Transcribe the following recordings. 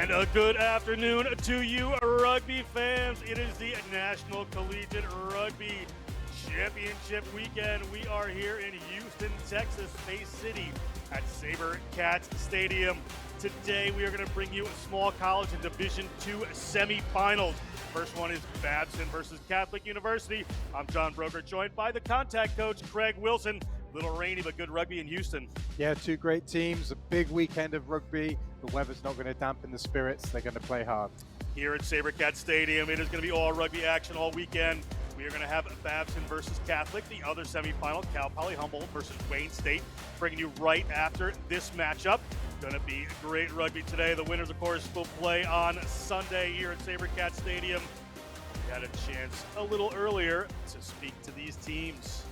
And a good afternoon to you, rugby fans. It is the National Collegiate Rugby Championship weekend. We are here in Houston, Texas, Space City at Saber Cats Stadium. Today we are going to bring you a small college and Division II semifinals. First one is Babson versus Catholic University. I'm John Broker, joined by the contact coach, Craig Wilson. Little rainy, but good rugby in Houston. Yeah, two great teams, a big weekend of rugby. The weather's not going to dampen the spirits. They're going to play hard. Here at SaberCat Stadium, it is going to be all rugby action all weekend. We are going to have Babson versus Catholic, the other semifinal, Cal Poly Humboldt versus Wayne State, bringing you right after this matchup. Going to be great rugby today. The winners, of course, will play on Sunday here at SaberCat Stadium. We had a chance a little earlier to speak to these teams.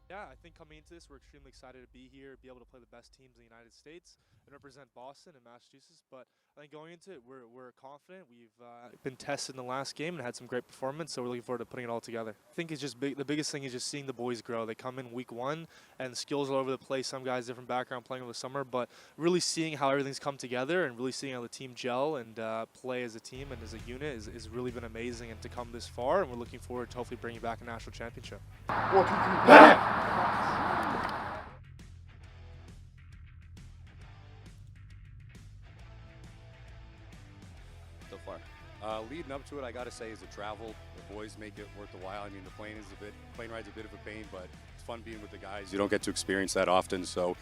Yeah, I think coming into this, we're extremely excited to be here, be able to play the best teams in the United States and represent Boston and Massachusetts. But I think going into it, we're confident. We've been tested in the last game and had some great performance, so we're looking forward to putting it all together. I think it's just the biggest thing is just seeing the boys grow. They come in week one, and skills all over the place. Some guys, different background, playing over the summer, but really seeing how everything's come together and really seeing how the team gel and play as a team and as a unit is really been amazing, and to come this far, and we're looking forward to hopefully bringing back a national championship. 1, 2, 3, So far. Leading up to it, I got to say, is the travel. The boys make it worth the while. I mean, the plane ride's a bit of a pain, but it's fun being with the guys. You don't get to experience that often, so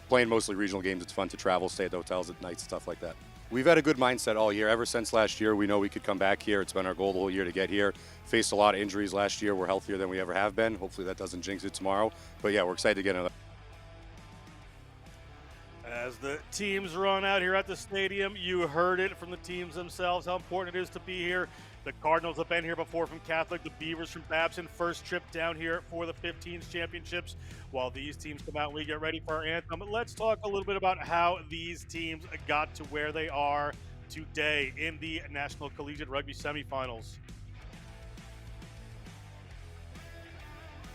playing mostly regional games, it's fun to travel, stay at the hotels at night, stuff like that. We've had a good mindset all year. Ever since last year, we know we could come back here. It's been our goal the whole year to get here. Faced a lot of injuries last year. We're healthier than we ever have been. Hopefully that doesn't jinx it tomorrow. But yeah, we're excited to get another. As the teams run out here at the stadium, you heard it from the teams themselves, how important it is to be here. The Cardinals have been here before from Catholic, the Beavers from Babson, first trip down here for the 15s championships. While these teams come out and we get ready for our anthem, let's talk a little bit about how these teams got to where they are today in the National Collegiate Rugby semifinals.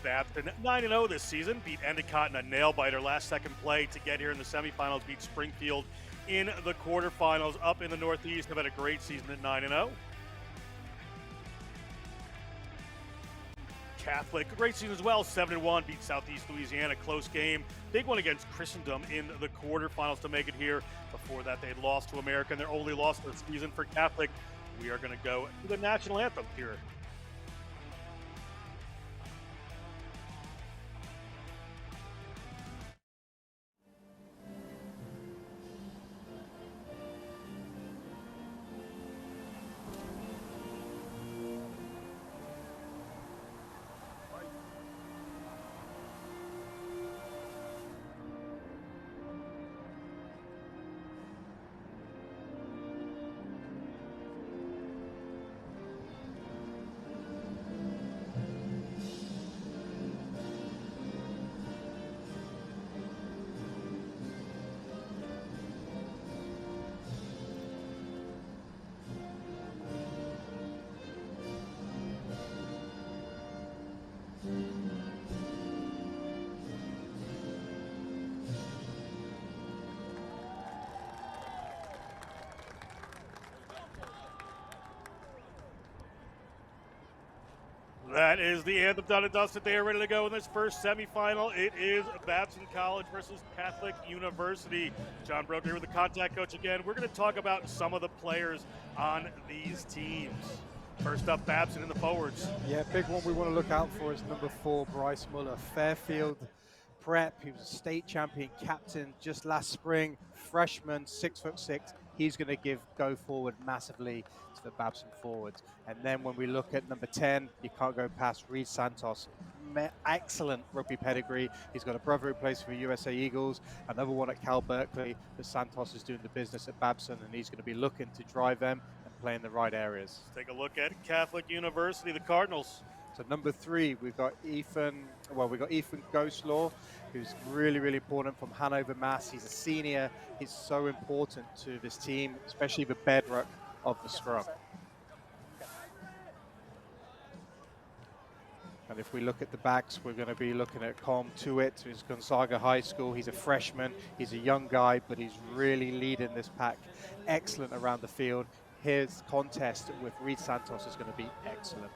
Babson 9-0 this season, beat Endicott in a nail-biter last second play to get here in the semifinals, beat Springfield in the quarterfinals. Up in the Northeast, have had a great season at 9-0. Catholic, great season as well, 7-1, beat Southeast Louisiana, close game. Big one against Christendom in the quarterfinals to make it here. Before that, they lost to America, and their only loss of the season for Catholic. We are going to go to the national anthem here. That is the anthem done and dusted. They are ready to go in this first semifinal. It is Babson College versus Catholic University. John Broker here with the contact coach again. We're going to talk about some of the players on these teams. First up, Babson in the forwards. Yeah, big one we want to look out for is number 4, Bryce Muller. Fairfield prep. He was a state champion captain just last spring. Freshman, 6'6". He's going to go forward massively to the Babson forwards. And then when we look at number 10, you can't go past Reed Santos. Excellent rugby pedigree. He's got a brother who plays for USA Eagles, another one at Cal Berkeley. But Santos is doing the business at Babson, and he's going to be looking to drive them and play in the right areas. Let's take a look at Catholic University, the Cardinals. So number 3, we've got Ethan Ghostlaw, who's really, really important from Hanover, Mass. He's a senior. He's so important to this team, especially the bedrock of the scrum. And if we look at the backs, we're going to be looking at Com Tuitt, who's Gonzaga High School. He's a freshman. He's a young guy, but he's really leading this pack. Excellent around the field. His contest with Reed Santos is going to be excellent.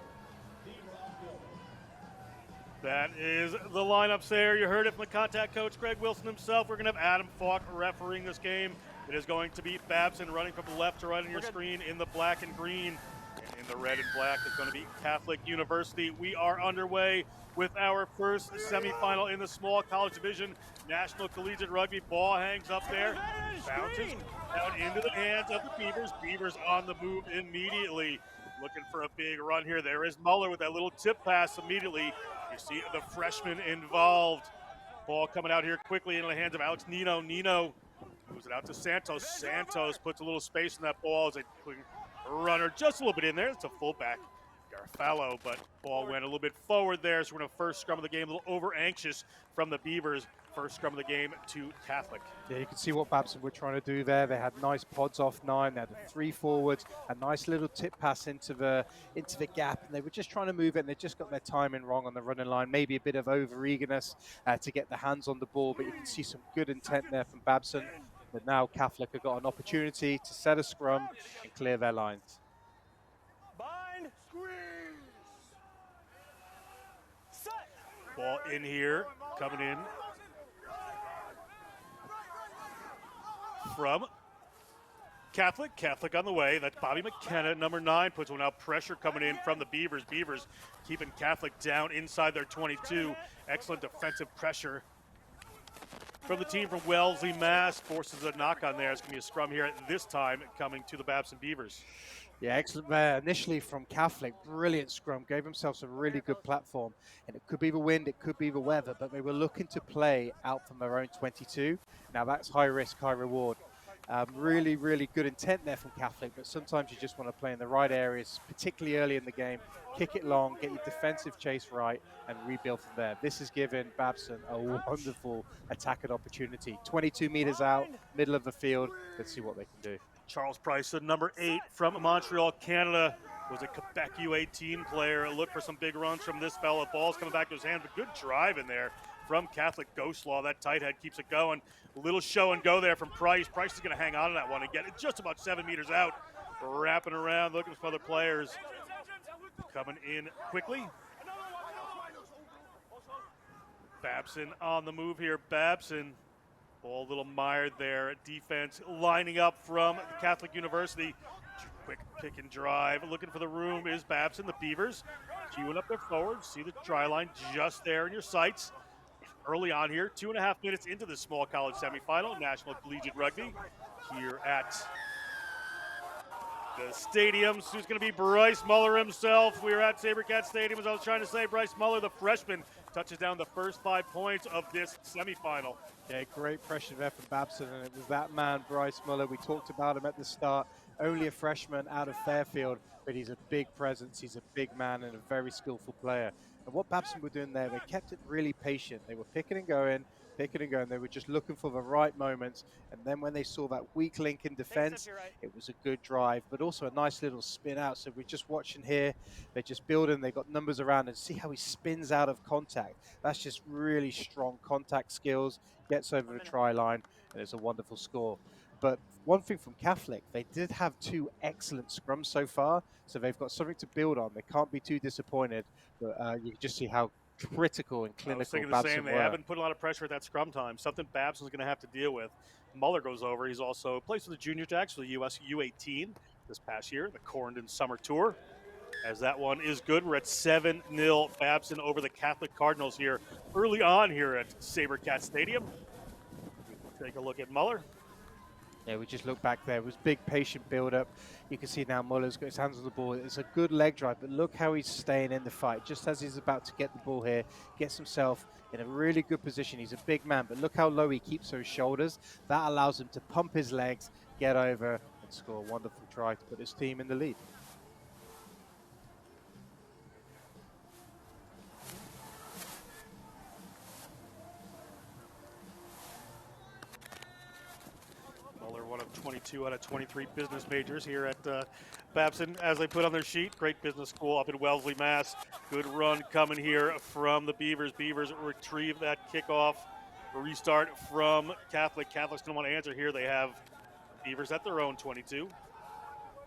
That is the lineups there. You heard it from the contact coach, Greg Wilson himself. We're going to have Adam Falk refereeing this game. It is going to be Babson running from left to right on your screen in the black and green. And in the red and black is going to be Catholic University. We are underway with our first semifinal in the small college division. National Collegiate Rugby. Ball hangs up there, bounces down into the hands of the Beavers. Beavers on the move immediately. Looking for a big run here. There is Muller with that little tip pass immediately. You see the freshman involved. Ball coming out here quickly into the hands of Alex Nino. Nino moves it out to Santos. Santos puts a little space in that ball as a quick runner just a little bit in there. It's a fullback, Garfalo, but ball went a little bit forward there. So we're going to first scrum of the game, a little over anxious from the Beavers. First scrum of the game to Catholic. Yeah, you can see what Babson were trying to do there. They had nice pods off 9. They had 3 forwards, a nice little tip pass into the gap, and they were just trying to move it, and they just got their timing wrong on the running line. Maybe a bit of over eagerness to get the hands on the ball, but you can see some good intent there from Babson. But now Catholic have got an opportunity to set a scrum and clear their lines. Bind, squeeze. Set. Ball in here, coming in from Catholic. Catholic on the way. That's Bobby McKenna, number 9, puts one out. Pressure coming in from the Beavers. Beavers keeping Catholic down inside their 22. Excellent defensive pressure from the team from Wellesley, Mass. Forces a knock on there. It's going to be a scrum here at this time coming to the Babson Beavers. Yeah, excellent there. Initially from Catholic, brilliant scrum, gave themselves a really good platform. And it could be the wind, it could be the weather, but they were looking to play out from their own 22. Now that's high risk, high reward. Really, really good intent there from Catholic, but sometimes you just want to play in the right areas, particularly early in the game. Kick it long, get your defensive chase right, and rebuild from there. This has given Babson a wonderful attacking opportunity. 22 meters out, middle of the field. Let's see what they can do. Charles Price, the number 8 from Montreal, Canada, was a Quebec U18 player. Look for some big runs from this fella. Ball's coming back to his hands, but good drive in there from Catholic Ghostlaw. That tight head keeps it going. A little show and go there from Price. Price is going to hang on to that one and get it just about 7 meters out. Wrapping around, looking for other players. Coming in quickly. Babson on the move here. Babson. Ball a little mired there. Defense lining up from Catholic University. Quick pick and drive. Looking for the room is Babson. The Beavers queuing up their forwards. See the try line just there in your sights. Early on here, 2.5 minutes into the small college semifinal, National Collegiate Rugby here at the stadium. So it's going to be Bryce Muller himself. We are at SaberCat Stadium, as I was trying to say. Bryce Muller, the freshman, touches down the first 5 points of this semifinal. Yeah, great pressure there from Babson, and it was that man, Bryce Muller. We talked about him at the start. Only a freshman out of Fairfield, but he's a big presence. He's a big man and a very skillful player. And what Babson were doing there, they kept it really patient. They were picking and going. They were just looking for the right moments. And then when they saw that weak link in defense, it was a good drive, but also a nice little spin out. So we're just watching here. They're just building. They got numbers around, and see how he spins out of contact. That's just really strong contact skills. Gets over the try line, and it's a wonderful score. But one thing from Catholic, they did have 2 excellent scrums so far, so they've got something to build on. They can't be too disappointed, but you can just see how critical and clinical I was thinking Babson the same. They haven't put a lot of pressure at that scrum time. Something Babson's going to have to deal with. Muller goes over. He's also plays for the Junior Jacks for the US U18 this past year, the Corndon Summer Tour. As that one is good, we're at 7-0 Babson over the Catholic Cardinals here early on here at SaberCat Stadium. Take a look at Muller. Yeah, we just look back there. It was big, patient build-up. You can see now Muller's got his hands on the ball. It's a good leg drive, but look how he's staying in the fight. Just as he's about to get the ball here, gets himself in a really good position. He's a big man, but look how low he keeps those shoulders. That allows him to pump his legs, get over, and score a wonderful try to put his team in the lead. Muller, one of of 22 out of 23 business majors here at Babson, as they put on their sheet. Great business school up in Wellesley, Mass. Good run coming here from the Beavers. Beavers retrieve that kickoff. Restart from Catholic. Catholic's going to want to answer here. They have Beavers at their own 22.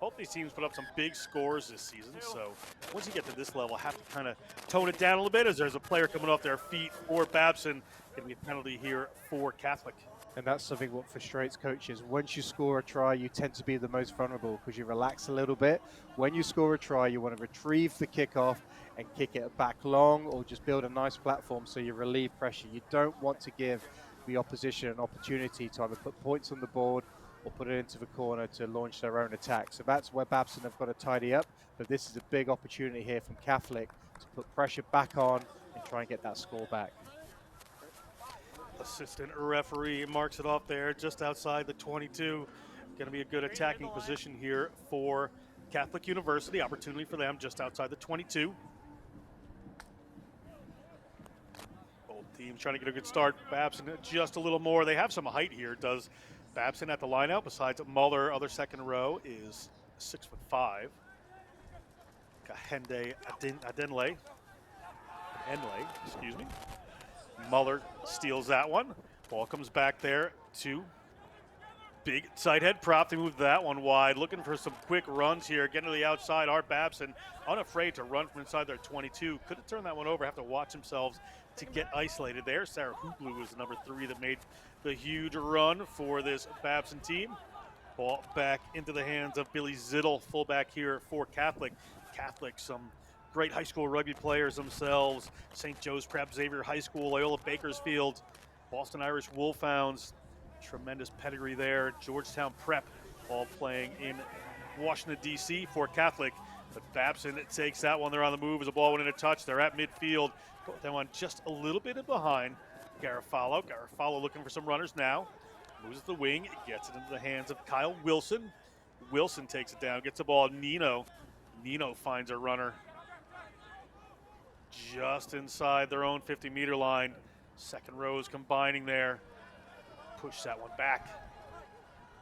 Both these teams put up some big scores this season, so once you get to this level, have to kind of tone it down a little bit as there's a player coming off their feet for Babson. Going to be a penalty here for Catholic. And that's something what frustrates coaches. Once you score a try, you tend to be the most vulnerable because you relax a little bit. When you score a try, you want to retrieve the kickoff and kick it back long, or just build a nice platform so you relieve pressure. You don't want to give the opposition an opportunity to either put points on the board or put it into the corner to launch their own attack. So that's where Babson have got to tidy up. But this is a big opportunity here from Catholic to put pressure back on and try and get that score back. Assistant referee marks it off there just outside the 22. Going to be a good attacking position here for Catholic University. Opportunity for them just outside the 22. Both teams trying to get a good start. Babson just a little more. They have some height here. Does Babson at the lineout, besides Muller, other second row, is 6'5". Kahende Adenle, excuse me. Muller steals that one. Ball comes back there to big tight head prop. They move that one wide. Looking for some quick runs here. Getting to the outside. Art Babson unafraid to run from inside their 22. Could have turned that one over. Have to watch themselves to get isolated there. Sarah Hooplu was the number 3 that made the huge run for this Babson team. Ball back into the hands of Billy Zittel, fullback here for Catholic. Catholic, some great high school rugby players themselves. St. Joe's Prep, Xavier High School, Loyola Bakersfield, Boston Irish Wolfhounds. Tremendous pedigree there. Georgetown Prep, all playing in Washington, D.C. for Catholic. But Babson takes that one. They're on the move as the ball went in a touch. They're at midfield. Put them on just a little bit behind Garofalo. Garofalo looking for some runners now. Moves the wing, gets it into the hands of Kyle Wilson. Wilson takes it down, gets the ball. Nino finds a runner just inside their own 50-meter line. Second row is combining there. Push that one back.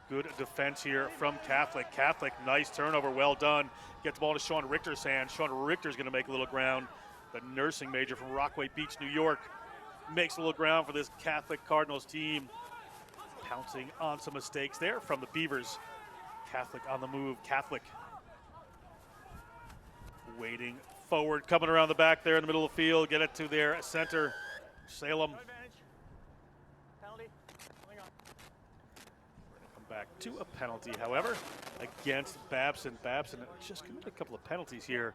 Good defense here from Catholic. Catholic, nice turnover, well done. Get the ball to Sean Richter's hands. Sean Richter's going to make a little ground. The nursing major from Rockaway Beach, New York, makes a little ground for this Catholic Cardinals team. Pouncing on some mistakes there from the Beavers. Catholic on the move. Catholic waiting forward, coming around the back there in the middle of the field. Get it to their center, Salem. Penalty. Coming on. We're going to come back to a penalty, however, against Babson. Babson just committed a couple of penalties here.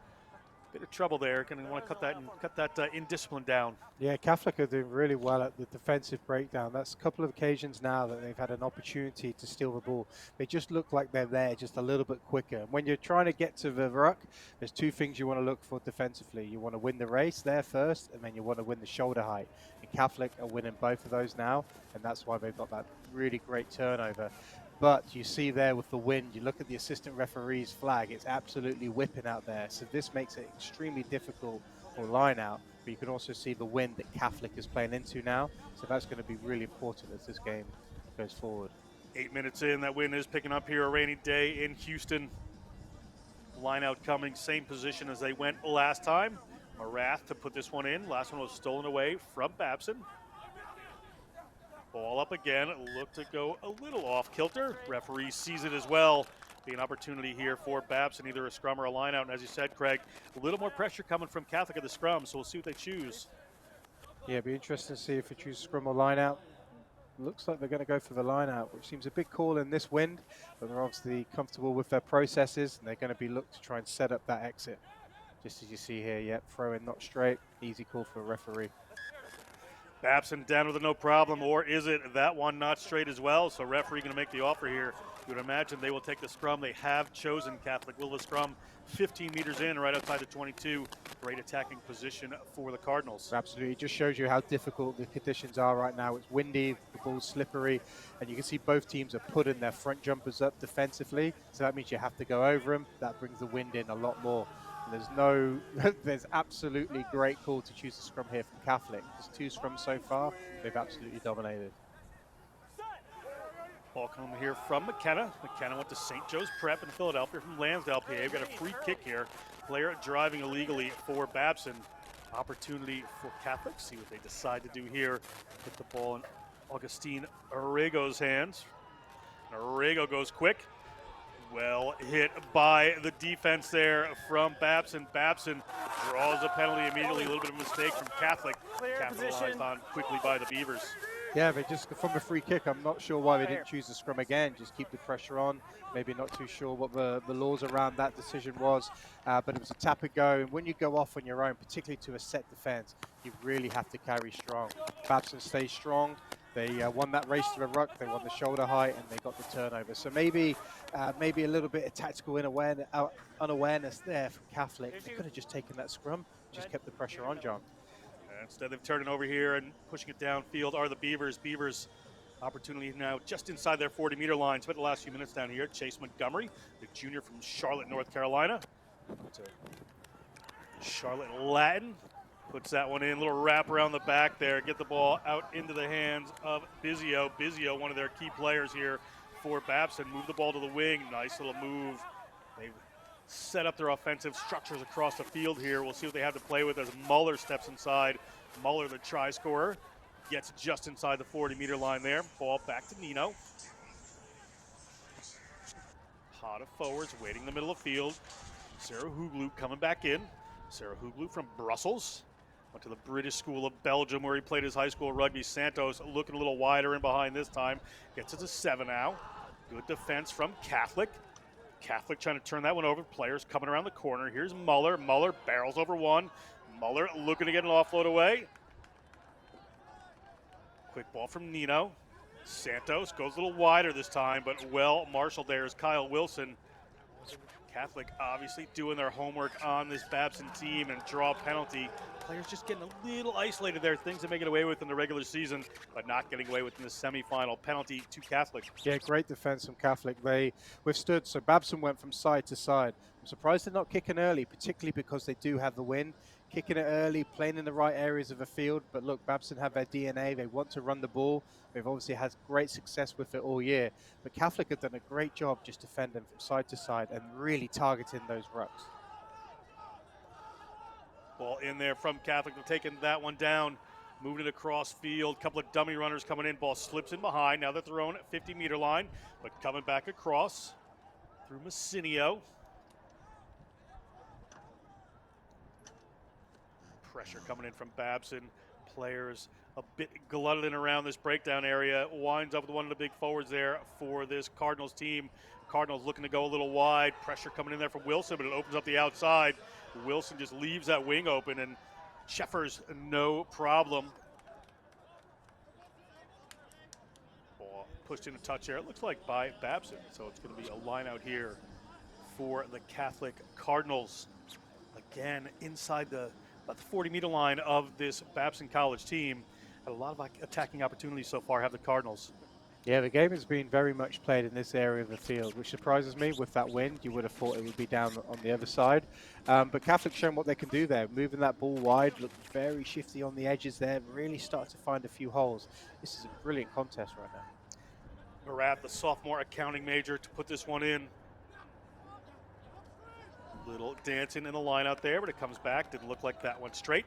Bit of trouble there. Going to want to cut that indiscipline down. Yeah, Catholic are doing really well at the defensive breakdown. That's a couple of occasions now that they've had an opportunity to steal the ball. They just look like they're there just a little bit quicker. And when you're trying to get to the ruck, there's two things you want to look for defensively. You want to win the race there first, and then you want to win the shoulder height. And Catholic are winning both of those now, and that's why they've got that really great turnover. But you see there with the wind, you look at the assistant referee's flag, it's absolutely whipping out there. So this makes it extremely difficult for line out. But you can also see the wind that Catholic is playing into now. So that's going to be really important as this game goes forward. 8 minutes in, that wind is picking up here. A rainy day in Houston. Line out coming, same position as they went last time. Marath to put this one in. Last one was stolen away from Babson. Ball up again, look to go a little off kilter. Referee sees it as well. Be an opportunity here for Babson, either a scrum or a line out. And as you said, Craig, a little more pressure coming from Catholic at the scrum, so we'll see what they choose. Yeah, it'll be interesting to see if they choose scrum or line out. Looks like they're going to go for the line out, which seems a big call in this wind, but they're obviously comfortable with their processes, and they're going to be looked to try and set up that exit. Just as you see here, yep, throw in not straight, easy call for a referee. Babson down with a no problem, or is it that one not straight as well? So referee going to make the offer here. You would imagine they will take the scrum. They have chosen Catholic. Will the scrum 15 meters in, right outside the 22. Great attacking position for the Cardinals. Absolutely. It just shows you how difficult the conditions are right now. It's windy, the ball's slippery, and you can see both teams are putting their front jumpers up defensively. So that means you have to go over them. That brings the wind in a lot more. There's absolutely great call to choose the scrum here from Catholic. There's 2 scrums so far. They've absolutely dominated. Ball coming here from McKenna. McKenna went to St. Joe's Prep in Philadelphia from Lansdale, PA. We've got a free kick here. Player driving illegally for Babson. Opportunity for Catholic. See what they decide to do here. Put the ball in Augustine Arrego's hands. Arrego goes quick. Well hit by the defense there from Babson. Babson draws a penalty immediately. A little bit of a mistake from Catholic. Capitalized on quickly by the Beavers. Yeah, they just, from a free kick, I'm not sure why they didn't choose the scrum again. Just keep the pressure on. Maybe not too sure what the laws around that decision was, but it was a tap and go. And when you go off on your own, particularly to a set defense, you really have to carry strong. Babson stays strong. They won that race to the ruck. They won the shoulder height, and they got the turnover. So maybe a little bit of tactical unawareness there from Catholic. They could have just taken that scrum, just kept the pressure on, John. Instead of turning over here and pushing it downfield are the Beavers. Beavers opportunity now just inside their 40-meter line. Spent the last few minutes down here. Chase Montgomery, the junior from Charlotte, North Carolina. To Charlotte Latin. Puts that one in. Little wrap around the back there. Get the ball out into the hands of Bizio. Bizio, one of their key players here for Babson. Move the ball to the wing. Nice little move. They set up their offensive structures across the field here. We'll see what they have to play with as Muller steps inside. Muller, the try scorer, gets just inside the 40-meter line there. Ball back to Nino. Pot of forwards waiting in the middle of the field. Sarah Huglu coming back in. Sarah Huglu from Brussels. Went to the British School of Belgium where he played his high school rugby. Santos looking a little wider in behind this time. Gets it to 7 now. Good defense from Catholic. Catholic trying to turn that one over. Players coming around the corner. Here's Muller. Muller barrels over one. Muller looking to get an offload away. Quick ball from Nino. Santos goes a little wider this time, but well marshaled there is Kyle Wilson. Catholic obviously doing their homework on this Babson team and draw a penalty. Players just getting a little isolated there. Things they may get away with in the regular season, but not getting away with in the semifinal. Penalty to Catholic. Yeah, great defense from Catholic. They withstood. So Babson went from side to side. I'm surprised they're not kicking early, particularly because they do have the win. Kicking it early, playing in the right areas of the field. But look, Babson have their DNA. They want to run the ball. They've obviously had great success with it all year. But Catholic have done a great job just defending from side to side and really targeting those rucks. Ball in there from Catholic. They're taking that one down. Moving it across field. Couple of dummy runners coming in. Ball slips in behind. Now they're thrown at 50-meter line. But coming back across through Massinio. Pressure coming in from Babson. Players a bit glutted in around this breakdown area. Winds up with one of the big forwards there for this Cardinals team. Cardinals looking to go a little wide. Pressure coming in there from Wilson, but it opens up the outside. Wilson just leaves that wing open, and Sheffers no problem. Ball pushed in a touch there. It looks like by Babson, so it's going to be a line out here for the Catholic Cardinals. Again, inside about the 40-meter line of this Babson College team. Had a lot of attacking opportunities so far, have the Cardinals. Yeah, the game has been very much played in this area of the field, which surprises me. With that wind, you would have thought it would be down on the other side. But Catholic's shown what they can do there. Moving that ball wide, look very shifty on the edges there, really start to find a few holes. This is a brilliant contest right now. Marat, the sophomore accounting major, to put this one in. Little dancing in the line out there, but it comes back. Didn't look like that went straight.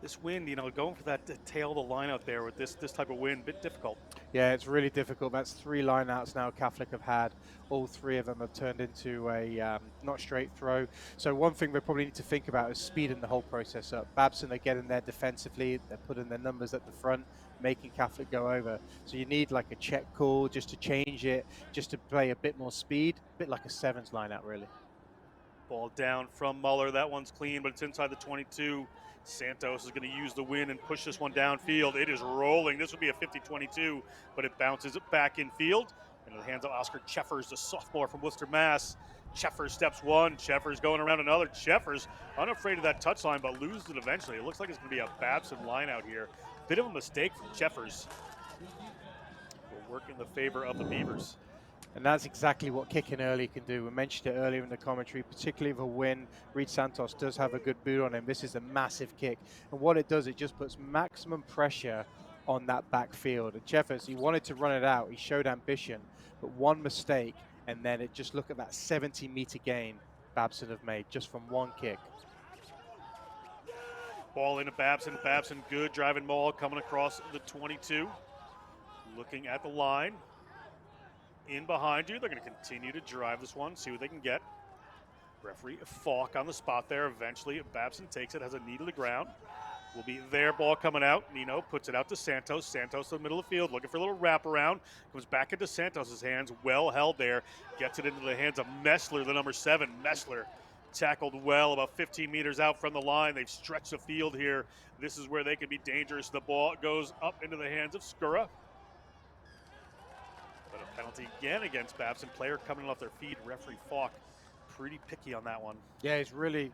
This wind, going for that tail of the line out there with this type of wind, bit difficult. Yeah, it's really difficult. That's 3 lineouts now Catholic have had. All 3 of them have turned into a not straight throw. So one thing they probably need to think about is speeding the whole process up. Babson are getting there defensively. They're putting their numbers at the front, making Catholic go over. So you need like a check call just to change it, just to play a bit more speed, a bit like a sevens lineout really. Ball down from Muller. That one's clean, but it's inside the 22. Santos is going to use the wind and push this one downfield. It is rolling. This would be a 50-22, but it bounces it back in field. Into the hands of Oscar Cheffers, the sophomore from Worcester, Mass. Cheffers steps one. Cheffers going around another. Cheffers unafraid of that touchline, but loses it eventually. It looks like it's going to be a Babson line out here. Bit of a mistake from Cheffers. Will work in the favor of the Beavers. And that's exactly what kicking early can do. We mentioned it earlier in the commentary, particularly if a win. Reed Santos does have a good boot on him. This is a massive kick. And what it does, it just puts maximum pressure on that backfield. And Jeffers, he wanted to run it out. He showed ambition, but one mistake, and then it just look at that 70-meter gain Babson have made just from one kick. Ball into Babson. Babson, good driving ball coming across the 22. Looking at the line. In behind you. They're going to continue to drive this one, see what they can get. Referee Falk on the spot there. Eventually, Babson takes it, has a knee to the ground. Will be their ball coming out. Nino puts it out to Santos. Santos in the middle of the field, looking for a little wraparound. Comes back into Santos' hands. Well held there. Gets it into the hands of Messler, the number 7. Messler tackled well about 15 meters out from the line. They've stretched the field here. This is where they can be dangerous. The ball goes up into the hands of Skura. But a penalty again against Babson. Player coming off their feet. Referee Falk pretty picky on that one. Yeah, he's really,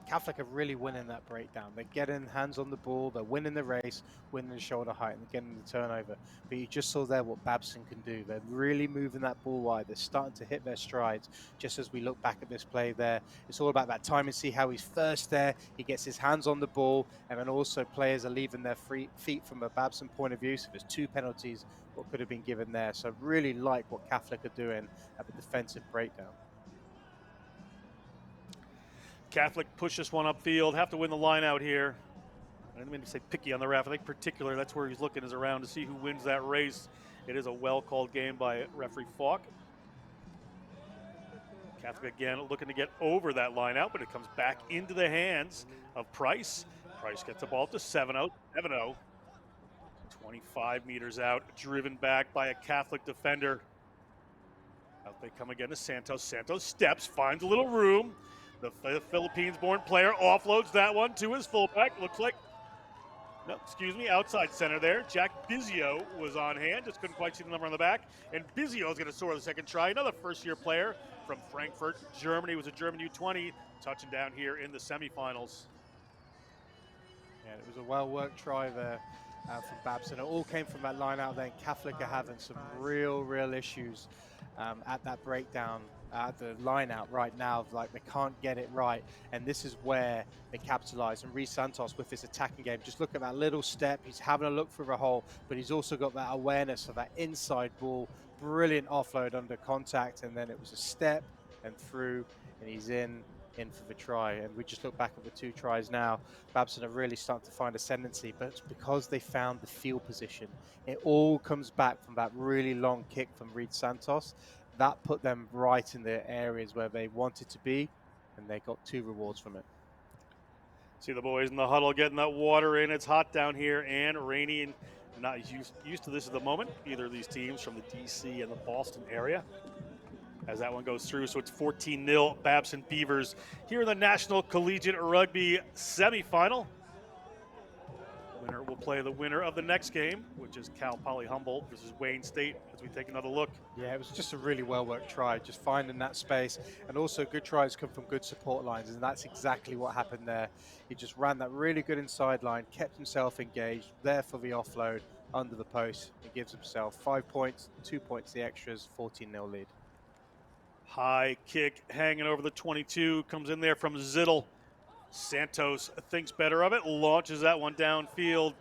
Catholic are really winning that breakdown. They're getting hands on the ball, they're winning the race, winning the shoulder height, and getting the turnover. But you just saw there what Babson can do. They're really moving that ball wide. They're starting to hit their strides. Just as we look back at this play there, it's all about that time and see how he's first there. He gets his hands on the ball, and then also players are leaving their feet from a Babson point of view. So there's 2 penalties what could have been given there. So I really like what Catholic are doing at the defensive breakdown. Catholic push this one upfield, have to win the line out here. I didn't mean to say picky on the ref. I think particular, that's where he's looking, is around to see who wins that race. It is a well-called game by referee Falk. Catholic again looking to get over that line out, but it comes back into the hands of Price. Price gets the ball to 7-0. 7-0. 25 meters out, driven back by a Catholic defender. Out they come again to Santos. Santos steps, finds a little room. The Philippines-born player offloads that one to his fullback. Looks like, no, excuse me, outside center there. Jack Bizio was on hand. Just couldn't quite see the number on the back. And Bizio is going to score the second try. Another first-year player from Frankfurt, Germany. Was a German U20, touching down here in the semifinals. Yeah, it was a well-worked try there from Babson. It all came from that line out there. And Catholic are having some real issues at that breakdown. The line out right now, like they can't get it right, and this is where they capitalize. And Reece Santos with his attacking game, just look at that little step. He's having a look through the hole, but he's also got that awareness of that inside ball. Brilliant offload under contact, and then it was a step and through, and he's in for the try. And we just look back at the 2 tries now. Babson are really starting to find ascendancy, but it's because they found the field position. It all comes back from that really long kick from Reece Santos. That put them right in the areas where they wanted to be, and they got 2 rewards from it. See the boys in the huddle getting that water in. It's hot down here and rainy, and not used to this at the moment. Either of these teams from the DC and the Boston area. As that one goes through, so it's 14-0 Babson Beavers here in the National Collegiate Rugby semifinal. Winner will play the winner of the next game, which is Cal Poly Humboldt versus Wayne State, as we take another look. Yeah, it was just a really well-worked try, just finding that space. And also good tries come from good support lines, and that's exactly what happened there. He just ran that really good inside line, kept himself engaged, there for the offload, under the post. He gives himself 5 points, 2 points the extras, 14-0 lead. High kick hanging over the 22, comes in there from Zittel. Santos thinks better of it, launches that one downfield,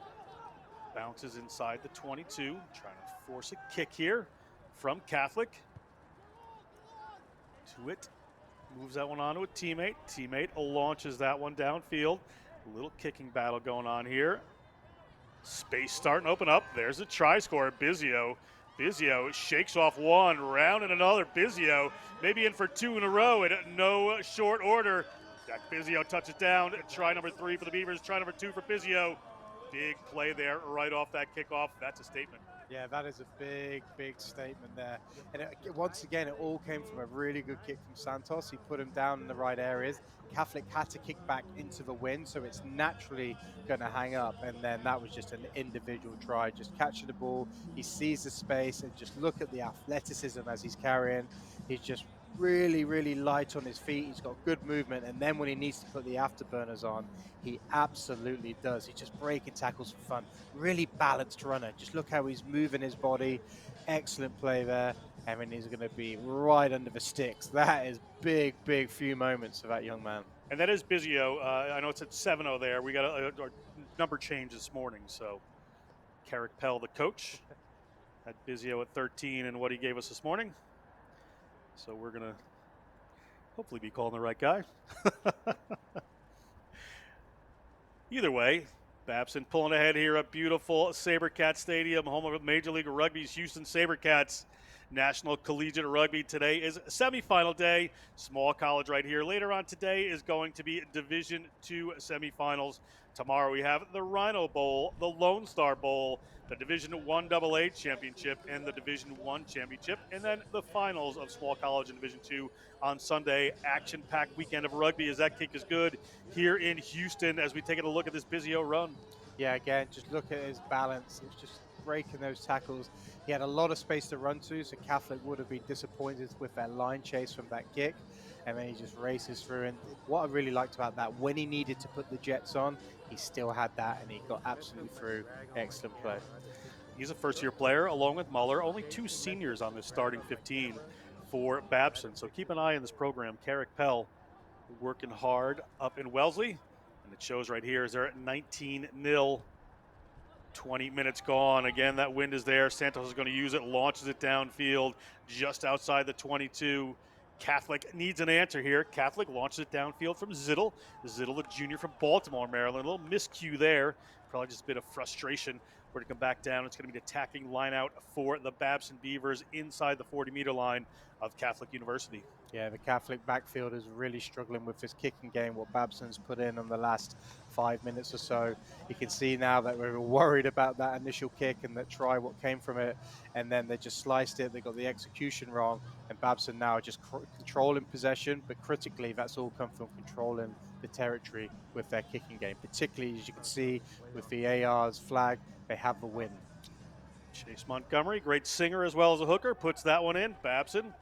bounces inside the 22, trying to force a kick here from Catholic. To it, moves that one on to a teammate. Teammate launches that one downfield. A little kicking battle going on here. Space starting to open up. There's a try scorer, Bizio. Bizio shakes off one, round and another. Bizio maybe in for 2 in a row in no short order. Jack Bizio touches down. Try number 3 for the Beavers. Try number 2 for Bizio. Big play there right off that kickoff. That's a statement. Yeah, that is a big statement there. And once again, it all came from a really good kick from Santos. He put him down in the right areas. Catholic had to kick back into the wind, so it's naturally going to hang up. And then that was just an individual try, just catching the ball. He sees the space, and just look at the athleticism as he's carrying. He's just really light on his feet. He's got good movement, and then when he needs to put the afterburners on, he absolutely does. He's just breaking tackles for fun. Really balanced runner. Just look how he's moving his body. Excellent play there. I mean, he's going to be right under the sticks. That is big few moments for that young man. And that is Bizio. I know it's at 7-0 there. We got a number change this morning, so Carrick Pell, the coach. Had Bizio at 13 and what he gave us this morning. So we're going to hopefully be calling the right guy. Either way, Babson pulling ahead here at beautiful SaberCats Stadium, home of Major League Rugby's Houston SaberCats. National Collegiate Rugby today is semifinal day. Small college right here. Later on today is going to be Division II semifinals. Tomorrow we have the Rhino Bowl, the Lone Star Bowl, the Division I AA Championship, and the Division I Championship, and then the finals of small college and Division II on Sunday. Action-packed weekend of rugby as that kick is good here in Houston as we take a look at this Bizio run. Yeah, again, just look at his balance. It's just breaking those tackles. He had a lot of space to run to, so Catholic would have been disappointed with that line chase from that kick. And then he just races through. And what I really liked about that, when he needed to put the jets on, he still had that, and he got absolutely through. Excellent play. He's a first-year player, along with Muller. Only 2 seniors on this starting 15 for Babson. So keep an eye on this program. Carrick Pell working hard up in Wellesley. And it shows right here as they're at 19-0. 20 minutes gone. Again, that wind is there. Santos is going to use it, launches it downfield just outside the 22. Catholic needs an answer here. Catholic launches it downfield from Zittel. Zittel, the junior from Baltimore, Maryland. A little miscue there. Probably just a bit of frustration. We're going to come back down. It's going to be an attacking line out for the Babson Beavers inside the 40-meter line of Catholic University. Yeah, the Catholic backfield is really struggling with this kicking game, what Babson's put in the last 5 minutes or so. You can see now that we were worried about that initial kick and that try, what came from it, and then they just sliced it. They got the execution wrong, and Babson now just controlling possession, but critically, that's all come from controlling the territory with their kicking game, particularly as you can see with the AR's flag, they have the win. Chase Montgomery, great singer as well as a hooker, puts that one in. Babson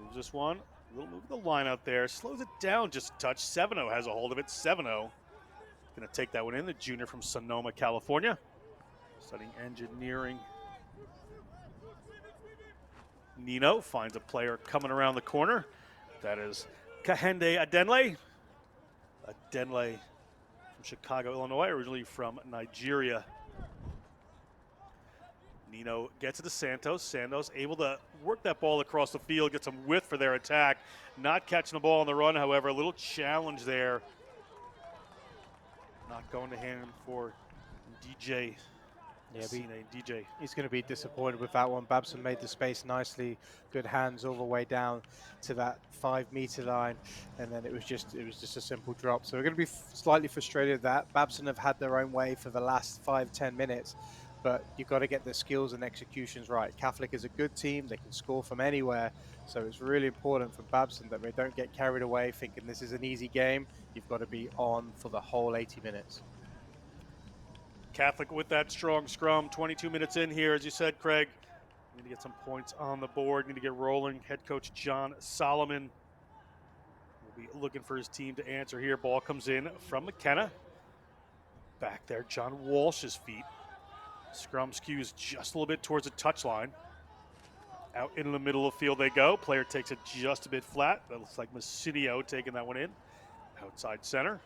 moves this one. Little move the line out there. Slows it down just a touch. 7-0 has a hold of it. 7-0. Going to take that one in. The junior from Sonoma, California. Studying engineering. Nino finds a player coming around the corner. That is Kahende Adenle. Adenle from Chicago, Illinois, originally from Nigeria. Nino gets it to Santos. Santos able to work that ball across the field, get some width for their attack. Not catching the ball on the run, however. A little challenge there. Not going to hand for DJ. Yeah, DJ. He's going to be disappointed with that one. Babson made the space nicely. Good hands all the way down to that 5-meter line, and then it was just a simple drop. So we're going to be slightly frustrated with that. Babson have had their own way for the last 5-10 minutes. But you've got to get the skills and executions right. Catholic is a good team. They can score from anywhere. So it's really important for Babson that they don't get carried away thinking this is an easy game. You've got to be on for the whole 80 minutes. Catholic with that strong scrum. 22 minutes in here, as you said, Craig. Need to get some points on the board. Need to get rolling. Head coach John Solomon will be looking for his team to answer here. Ball comes in from McKenna. Back there, John Walsh's feet. Scrum skews just a little bit towards the touchline. Out in the middle of the field they go. Player takes it just a bit flat. That looks like Massinio taking that one in. Outside center.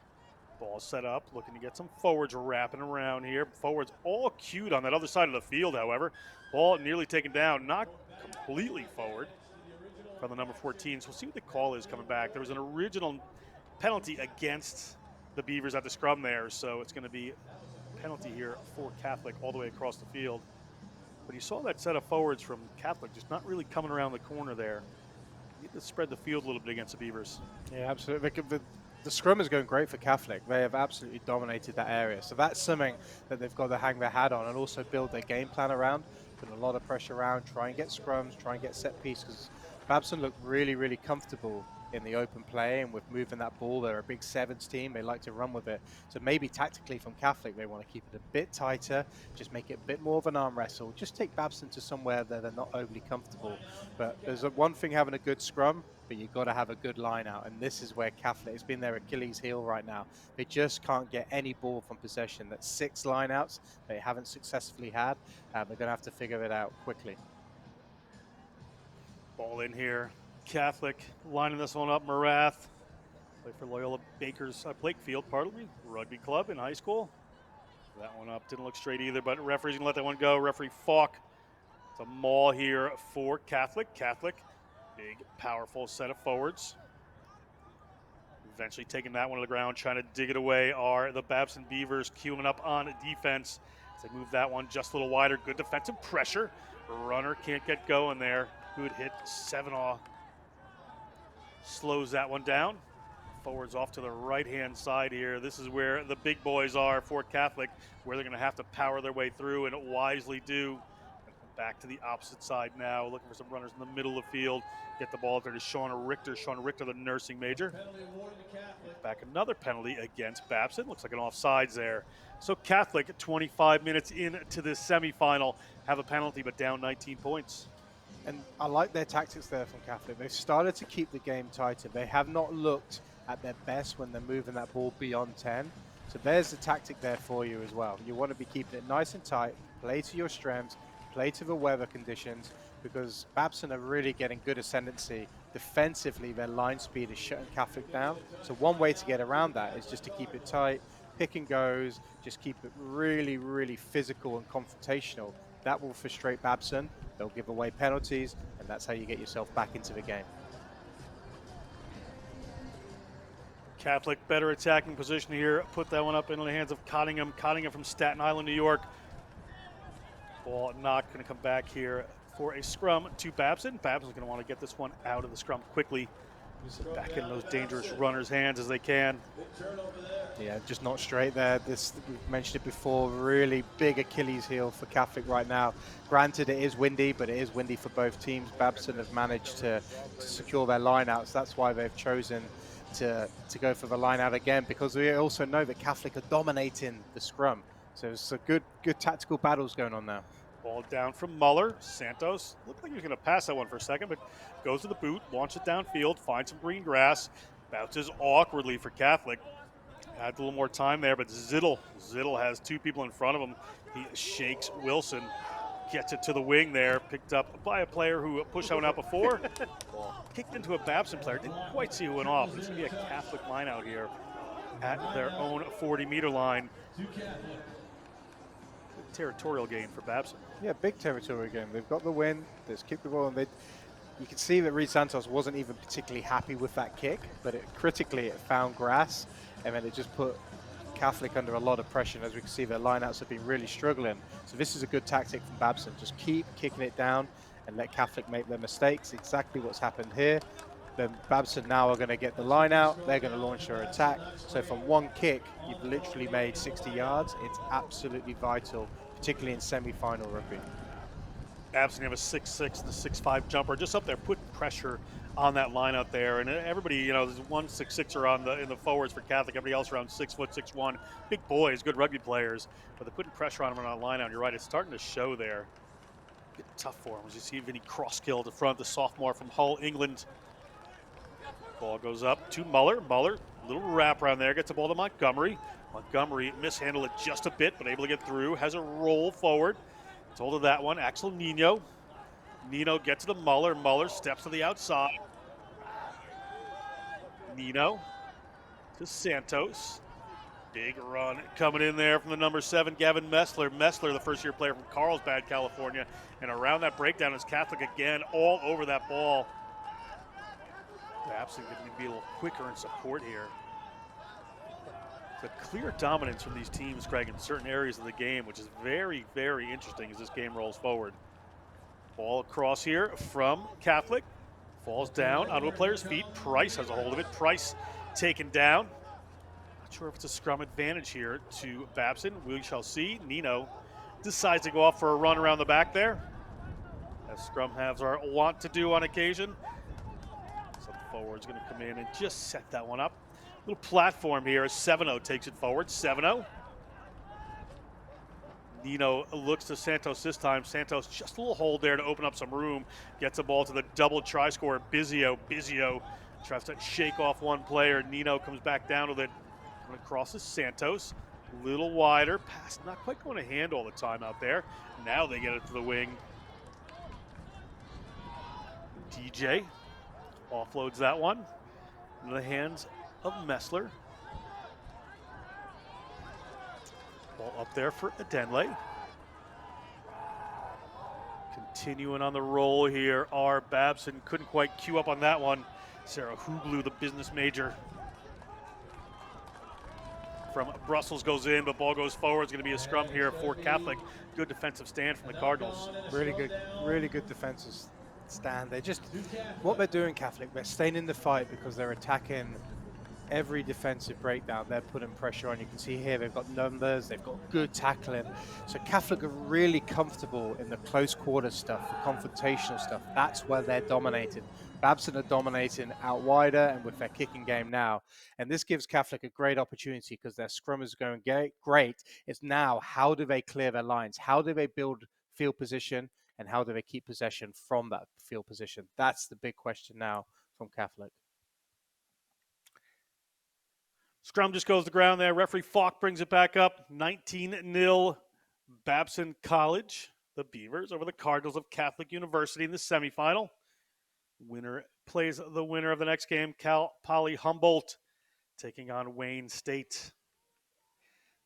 Ball set up, looking to get some forwards wrapping around here. Forwards all queued on that other side of the field, however. Ball nearly taken down, not completely forward from the number 14. So we'll see what the call is coming back. There was an original penalty against the Beavers at the scrum there, so it's going to be penalty here for Catholic all the way across the field. But you saw that set of forwards from Catholic just not really coming around the corner there. You need to spread the field a little bit against the Beavers. Yeah, absolutely. The scrum is going great for Catholic. They have absolutely dominated that area. So that's something that they've got to hang their hat on and also build their game plan around. Put a lot of pressure around, try and get scrums, try and get set piece, because Babson looked really, really comfortable in the open play and with moving that ball. They're a big sevens team. They like to run with it. So maybe tactically from Catholic, they want to keep it a bit tighter, just make it a bit more of an arm wrestle, just take Babson to somewhere that they're not overly comfortable. But there's one thing having a good scrum, but you've got to have a good line out. And this is where Catholic has been their Achilles heel right now. They just can't get any ball from possession. That's 6 line outs they haven't successfully had. They're going to have to figure it out quickly. Ball in here. Catholic lining this one up. Morath, play for Loyola Blakefield, pardon me, rugby club in high school. That one up, didn't look straight either, but referee's gonna let that one go. Referee Falk. It's a maul here for Catholic. Catholic, big, powerful set of forwards. Eventually taking that one to the ground, trying to dig it away are the Babson Beavers, queuing up on defense. As they move that one just a little wider. Good defensive pressure. Runner can't get going there. Good hit, 7-0. Slows that one down. Forwards off to the right-hand side here. This is where the big boys are for Catholic, where they're going to have to power their way through and wisely do. Back to the opposite side now, looking for some runners in the middle of the field. Get the ball there to Shauna Richter. Shauna Richter, the nursing major. Back another penalty against Babson. Looks like an offsides there. So Catholic, 25 minutes into this semifinal, have a penalty but down 19 points. And I like their tactics there from Catholic. They've started to keep the game tighter. They have not looked at their best when they're moving that ball beyond 10. So there's the tactic there for you as well. You want to be keeping it nice and tight, play to your strengths, play to the weather conditions, because Babson are really getting good ascendancy. Defensively, their line speed is shutting Catholic down. So one way to get around that is just to keep it tight, pick and goes, just keep it really, really physical and confrontational. That will frustrate Babson. They'll give away penalties, and that's how you get yourself back into the game. Catholic better attacking position here. Put that one up into the hands of Cottingham. Cottingham from Staten Island, New York. Ball not going to come back here for a scrum to Babson. Babson's going to want to get this one out of the scrum quickly. So back in those dangerous runners' hands as they can. Yeah, just not straight there. This, we've mentioned it before, really big Achilles heel for Catholic right now. Granted, it is windy, but it is windy for both teams. Babson have managed to secure their lineouts. That's why they've chosen to go for the lineout again, because we also know that Catholic are dominating the scrum. So it's a good tactical battles going on now. Ball down from Muller. Santos looked like he was going to pass that one for a second, but goes to the boot, launches it downfield, finds some green grass, bounces awkwardly for Catholic. Had a little more time there, but Zittel has two people in front of him. He shakes Wilson, gets it to the wing there, picked up by a player who pushed that one out before. Ball kicked into a Babson player. Didn't quite see who went off. It's going to be a Catholic line out here at their own 40-meter line. Territorial gain for Babson. Yeah, big territorial game. They've got the win. They've kicked the ball, and you can see that Reed Santos wasn't even particularly happy with that kick, but critically it found grass, and then it just put Catholic under a lot of pressure. And as we can see, their lineouts have been really struggling. So this is a good tactic from Babson. Just keep kicking it down and let Catholic make their mistakes. Exactly what's happened here. Then Babson now are going to get the line out. They're going to launch their attack. So from one kick, you've literally made 60 yards. It's absolutely vital, particularly in semi-final rugby. Babson have a 6'6", the 6'5" jumper, just up there, putting pressure on that line out there. And everybody, you know, there's one 6'6" in the forwards for Catholic. Everybody else around 6 foot, 6'1". Big boys, good rugby players, but they're putting pressure on them on that line out. You're right, it's starting to show there. Bit tough for them. As you see Vinny Crosskill at the front, the sophomore from Hull, England. Ball goes up to Muller. Muller, little wrap around there, gets the ball to Montgomery. Montgomery mishandled it just a bit, but able to get through. Has a roll forward. Told of that one. Axel Nino. Nino gets to the Muller. Muller steps to the outside. Nino to Santos. Big run coming in there from the number 7, Gavin Messler. Messler, the first-year player from Carlsbad, California. And around that breakdown is Catholic again, all over that ball. Babson going to be a little quicker in support here. The clear dominance from these teams, Craig, in certain areas of the game, which is very, very interesting as this game rolls forward. Ball across here from Catholic. Falls down onto a player's feet. Price has a hold of it. Price taken down. Not sure if it's a scrum advantage here to Babson. We shall see. Nino decides to go off for a run around the back there, as scrum halves are wont to do on occasion. So the forward's going to come in and just set that one up. Little platform here as 7-0 takes it forward. 7-0. Nino looks to Santos this time. Santos just a little hold there to open up some room. Gets the ball to the double try scorer, Bizio. Bizio tries to shake off one player. Nino comes back down with it. Coming across to Santos. A little wider. Pass not quite going to hand all the time out there. Now they get it to the wing. DJ offloads that one into the hands of Messler. Ball up there for Denley. Continuing on the roll here are Babson. Couldn't quite queue up on that one. Sarah Huglu, the business major from Brussels, goes in, but ball goes forward. It's going to be a scrum here for Catholic. Good defensive stand from the Cardinals. Really good defensive stand. What they're doing, Catholic, they're staying in the fight because they're attacking every defensive breakdown. They're putting pressure on. You can see here they've got numbers, they've got good tackling. So Catholic are really comfortable in the close quarter stuff, the confrontational stuff. That's where they're dominating. Babson are dominating out wider and with their kicking game now. And this gives Catholic a great opportunity because their scrum is going great. It's now, how do they clear their lines? How do they build field position? And how do they keep possession from that field position? That's the big question now from Catholic. Scrum just goes to the ground there. Referee Falk brings it back up. 19-0 Babson College. The Beavers over the Cardinals of Catholic University in the semifinal. Winner plays the winner of the next game, Cal Poly Humboldt, taking on Wayne State.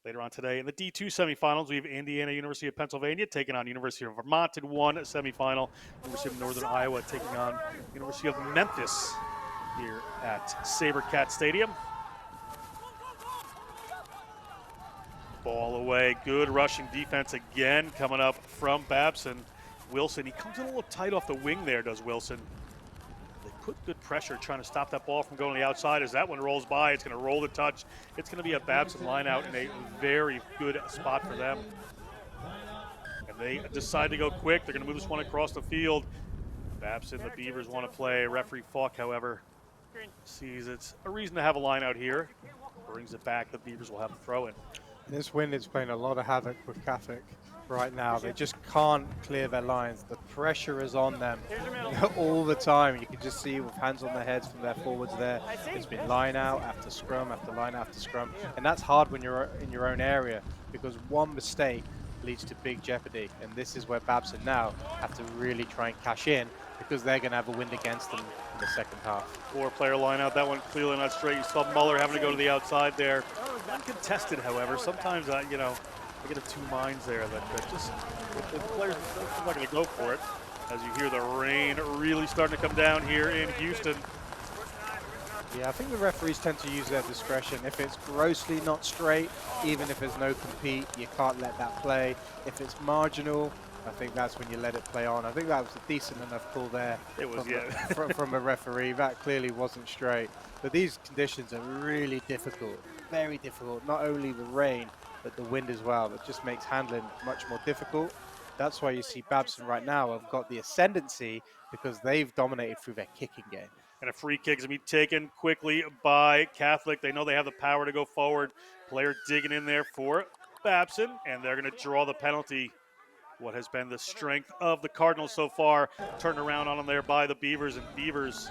Later on today in the D2 semifinals, we have Indiana University of Pennsylvania taking on University of Vermont in one semifinal. University of Northern Iowa taking on University of Memphis here at SaberCat Stadium. Ball away. Good rushing defense again coming up from Babson. Wilson, he comes in a little tight off the wing there, does Wilson. They put good pressure trying to stop that ball from going to the outside. As that one rolls by, it's going to roll the touch. It's going to be a Babson line out in a very good spot for them. And they decide to go quick. They're going to move this one across the field. Babson, the Beavers want to play. Referee Falk, however, sees it's a reason to have a line out here. Brings it back. The Beavers will have a throw in. This wind is playing a lot of havoc with Catholic right now. They just can't clear their lines. The pressure is on them all the time. You can just see with hands on their heads from their forwards there. It's been line out after scrum after line after scrum. And that's hard when you're in your own area because one mistake leads to big jeopardy. And this is where Babson now have to really try and cash in because they're going to have a wind against them in the second half. Four-player line out. That one clearly not straight. You saw Muller having to go to the outside there. Uncontested, however. Sometimes, I get of two minds there that just the players are not going to go for it. As you hear the rain really starting to come down here in Houston. Yeah, I think the referees tend to use their discretion. If it's grossly not straight, even if there's no compete, you can't let that play. If it's marginal, I think that's when you let it play on. I think that was a decent enough call there. It was, from a referee. That clearly wasn't straight. But these conditions are really difficult, very difficult. Not only the rain, but the wind as well. It just makes handling much more difficult. That's why you see Babson right now have got the ascendancy because they've dominated through their kicking game. And a free kick is going to be taken quickly by Catholic. They know they have the power to go forward. Player digging in there for Babson, and they're going to draw the penalty. What has been the strength of the Cardinals so far. Turned around on them there by the Beavers, and Beavers,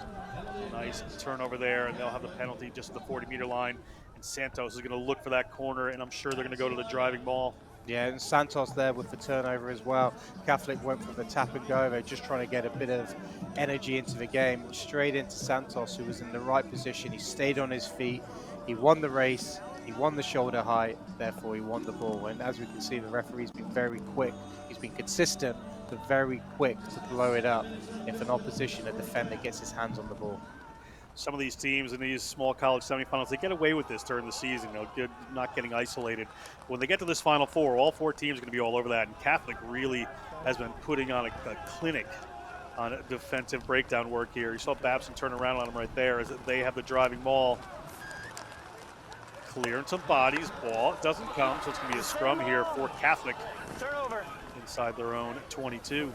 nice turnover there, and they'll have the penalty just at the 40-meter line. And Santos is going to look for that corner, and I'm sure they're going to go to the driving ball. Yeah, and Santos there with the turnover as well. Catholic went for the tap and go. They're just trying to get a bit of energy into the game. Straight into Santos, who was in the right position. He stayed on his feet. He won the race. He won the shoulder height. Therefore, he won the ball. And as we can see, the referee's been very quick. He's been consistent, but very quick to blow it up if an opposition, a defender, gets his hands on the ball. Some of these teams in these small college semifinals, they get away with this during the season, not getting isolated. When they get to this Final Four, all four teams are going to be all over that, and Catholic really has been putting on a clinic on defensive breakdown work here. You saw Babson turn around on them right there as they have the driving ball. Clearing some bodies, ball doesn't come, so it's going to be a scrum here for Catholic inside their own 22.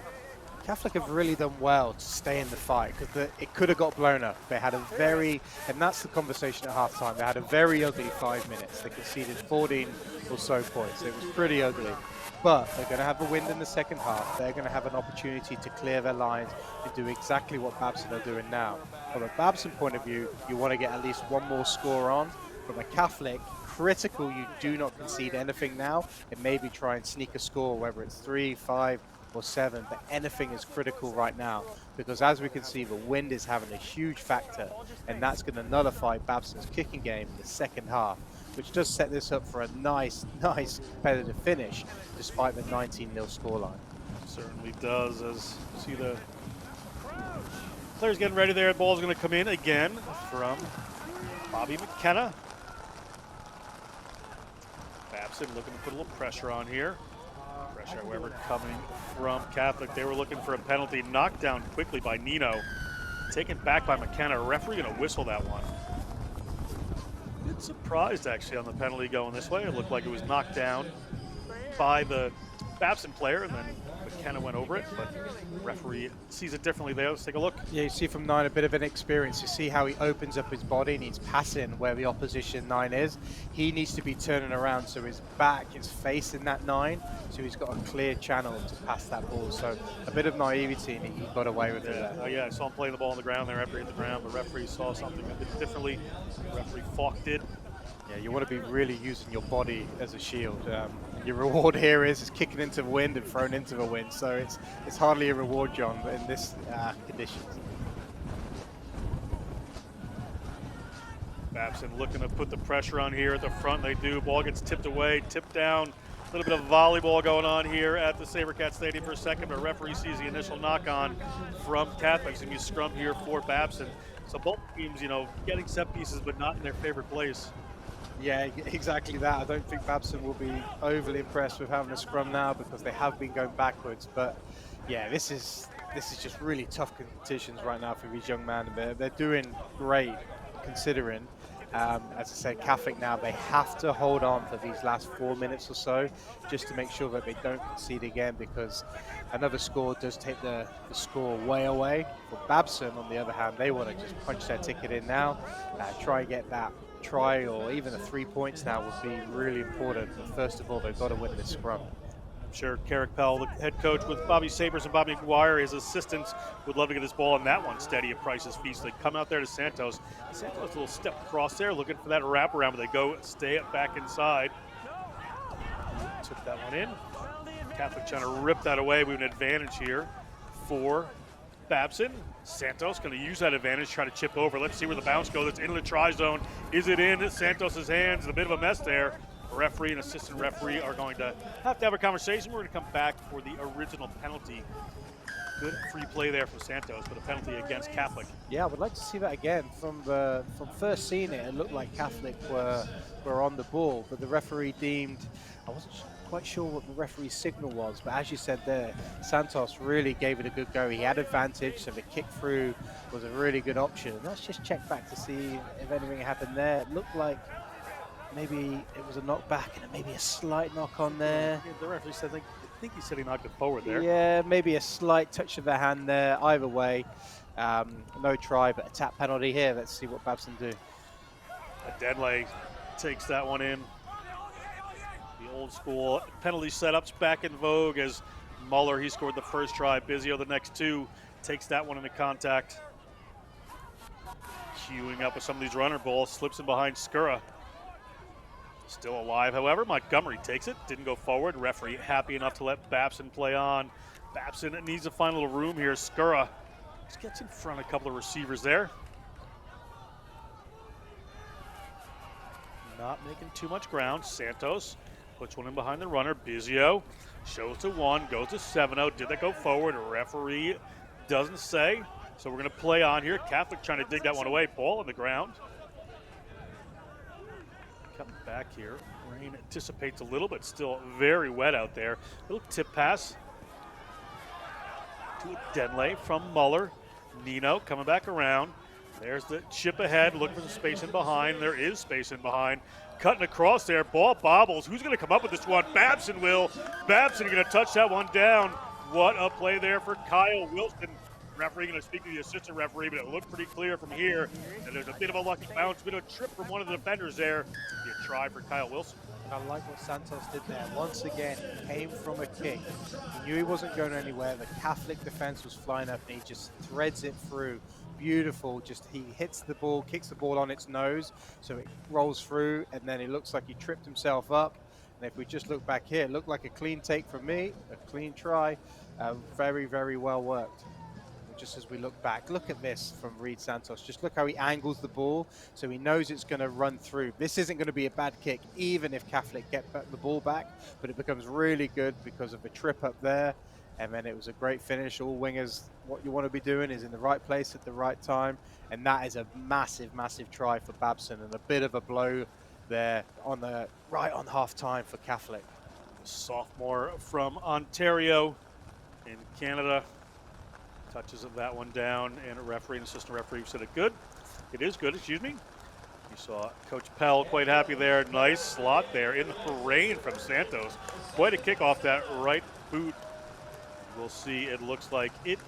Catholic have really done well to stay in the fight because it could have got blown up. They had a very, and that's the conversation at halftime, they had a very ugly 5 minutes. They conceded 14 or so points. It was pretty ugly. But they're going to have a wind in the second half. They're going to have an opportunity to clear their lines and do exactly what Babson are doing now. From a Babson point of view, you want to get at least one more score on. From a Catholic, critical you do not concede anything now and maybe try and sneak a score, whether it's 3, 5, or 7, but anything is critical right now because as we can see, the wind is having a huge factor and that's going to nullify Babson's kicking game in the second half which does set this up for a nice competitive finish, despite the 19-0 scoreline. Certainly does, as you see the players getting ready there. The ball's going to come in again from Bobby McKenna. Babson looking to put a little pressure on here. Pressure, however, coming from Catholic. They were looking for a penalty, knocked down quickly by Nino. Taken back by McKenna. Referee going to whistle that one. Bit surprised, actually, on the penalty going this way. It looked like it was knocked down by the Babson player, and then McKenna went over it, but referee sees it differently there. Let's take a look. Yeah, you see from 9 a bit of an experience. You see how he opens up his body and he's passing where the opposition 9 is. He needs to be turning around so his back is facing that 9, so he's got a clear channel to pass that ball. So a bit of naivety, and he got away with it there. Oh yeah, I saw him playing the ball on the ground there after he hit the ground, but referee saw something a bit differently. Referee Falk did. Yeah, you want to be really using your body as a shield. Your reward here is kicking into the wind and thrown into the wind, so it's hardly a reward, John, in this conditions. Babson looking to put the pressure on here at the front. They do. Ball gets tipped away, tipped down. A little bit of volleyball going on here at the SaberCat Stadium for a second, but referee sees the initial knock-on from Catholic. It's going to be a scrum here for Babson. So both teams, getting set pieces, but not in their favorite place. Yeah, exactly that. I don't think Babson will be overly impressed with having a scrum now because they have been going backwards. But yeah, this is just really tough conditions right now for these young men. They're doing great considering. As I said, Catholic now, they have to hold on for these last 4 minutes or so just to make sure that they don't concede again, because another score does take the score way away. For Babson, on the other hand, they want to just punch their ticket in now, try and get that try or even the 3 points now would be really important. But first of all, they've got to win this scrum. I'm sure Carrick Pell, the head coach with Bobby Sabres and Bobby McGuire, his assistants, would love to get this ball on that one steady at Price's Feast. They come out there to Santos. Santos a little step across there, looking for that wraparound, but they go stay back inside. Took that one in. Catholic trying to rip that away. We have an advantage here for Babson. Santos going to use that advantage, try to chip over. Let's see where the bounce goes. It's into the try zone. Is it in Santos' hands? A bit of a mess there. The referee and assistant referee are going to have a conversation. We're going to come back for the original penalty. Good free play there for Santos, but a penalty against Catholic. Yeah, I would like to see that again. From first seeing it, it looked like Catholic were on the ball, but the referee deemed, I wasn't quite sure what the referee's signal was, but as you said there, Santos really gave it a good go. He had advantage, so the kick through was a really good option. Let's just check back to see if anything happened there. It looked like maybe it was a knockback and maybe a slight knock on there. Yeah, the referee said, I think he said he knocked it forward there. Yeah, maybe a slight touch of the hand there. Either way, no try, but a tap penalty here. Let's see what Babson do. Denley takes that one in. The old school penalty setups back in vogue as Muller, he scored the first try. Bizio the next two, takes that one into contact. Queuing up with some of these runner balls, slips in behind Skura. Still alive, however. Montgomery takes it, didn't go forward. Referee happy enough to let Babson play on. Babson needs to find a little room here. Skura just gets in front of a couple of receivers there. Not making too much ground. Santos puts one in behind the runner. Bizio shows to 1, goes to 7-0. Did that go forward? A referee doesn't say. So we're going to play on here. Catholic trying to dig that one away. Ball on the ground. Coming back here. Rain dissipates a little, but still very wet out there. Little tip pass to Denley from Muller. Nino coming back around. There's the chip ahead. Look for the space in behind. There is space in behind. Cutting across there. Ball bobbles. Who's going to come up with this one? Babson will. Babson going to touch that one down. What a play there for Kyle Wilson. Referee going to speak to the assistant referee, but it looked pretty clear from here. And there's a bit of a lucky bounce, bit of a trip from one of the defenders there. Be a try for Kyle Wilson. I like what Santos did there. Once again, he came from a kick. He knew he wasn't going anywhere. The Catholic defense was flying up, and he just threads it through. Beautiful. Just he hits the ball, kicks the ball on its nose, so it rolls through, and then it looks like he tripped himself up. And if we just look back here, it looked like a clean take from me, a clean try. Very, very well worked. just as we look back. Look at this from Reed Santos. Just look how he angles the ball, so he knows it's going to run through. This isn't going to be a bad kick, even if Catholic get the ball back, but it becomes really good because of a trip up there. And then it was a great finish. All wingers, what you want to be doing is in the right place at the right time. And that is a massive, massive try for Babson, and a bit of a blow there on the right on half time for Catholic. Sophomore from Ontario in Canada touches that one down, and a referee and assistant referee said it good. It is good, excuse me. You saw Coach Pell quite happy there. Nice slot there in the rain from Santos. Quite a kick off that right boot. We'll see. It looks like it's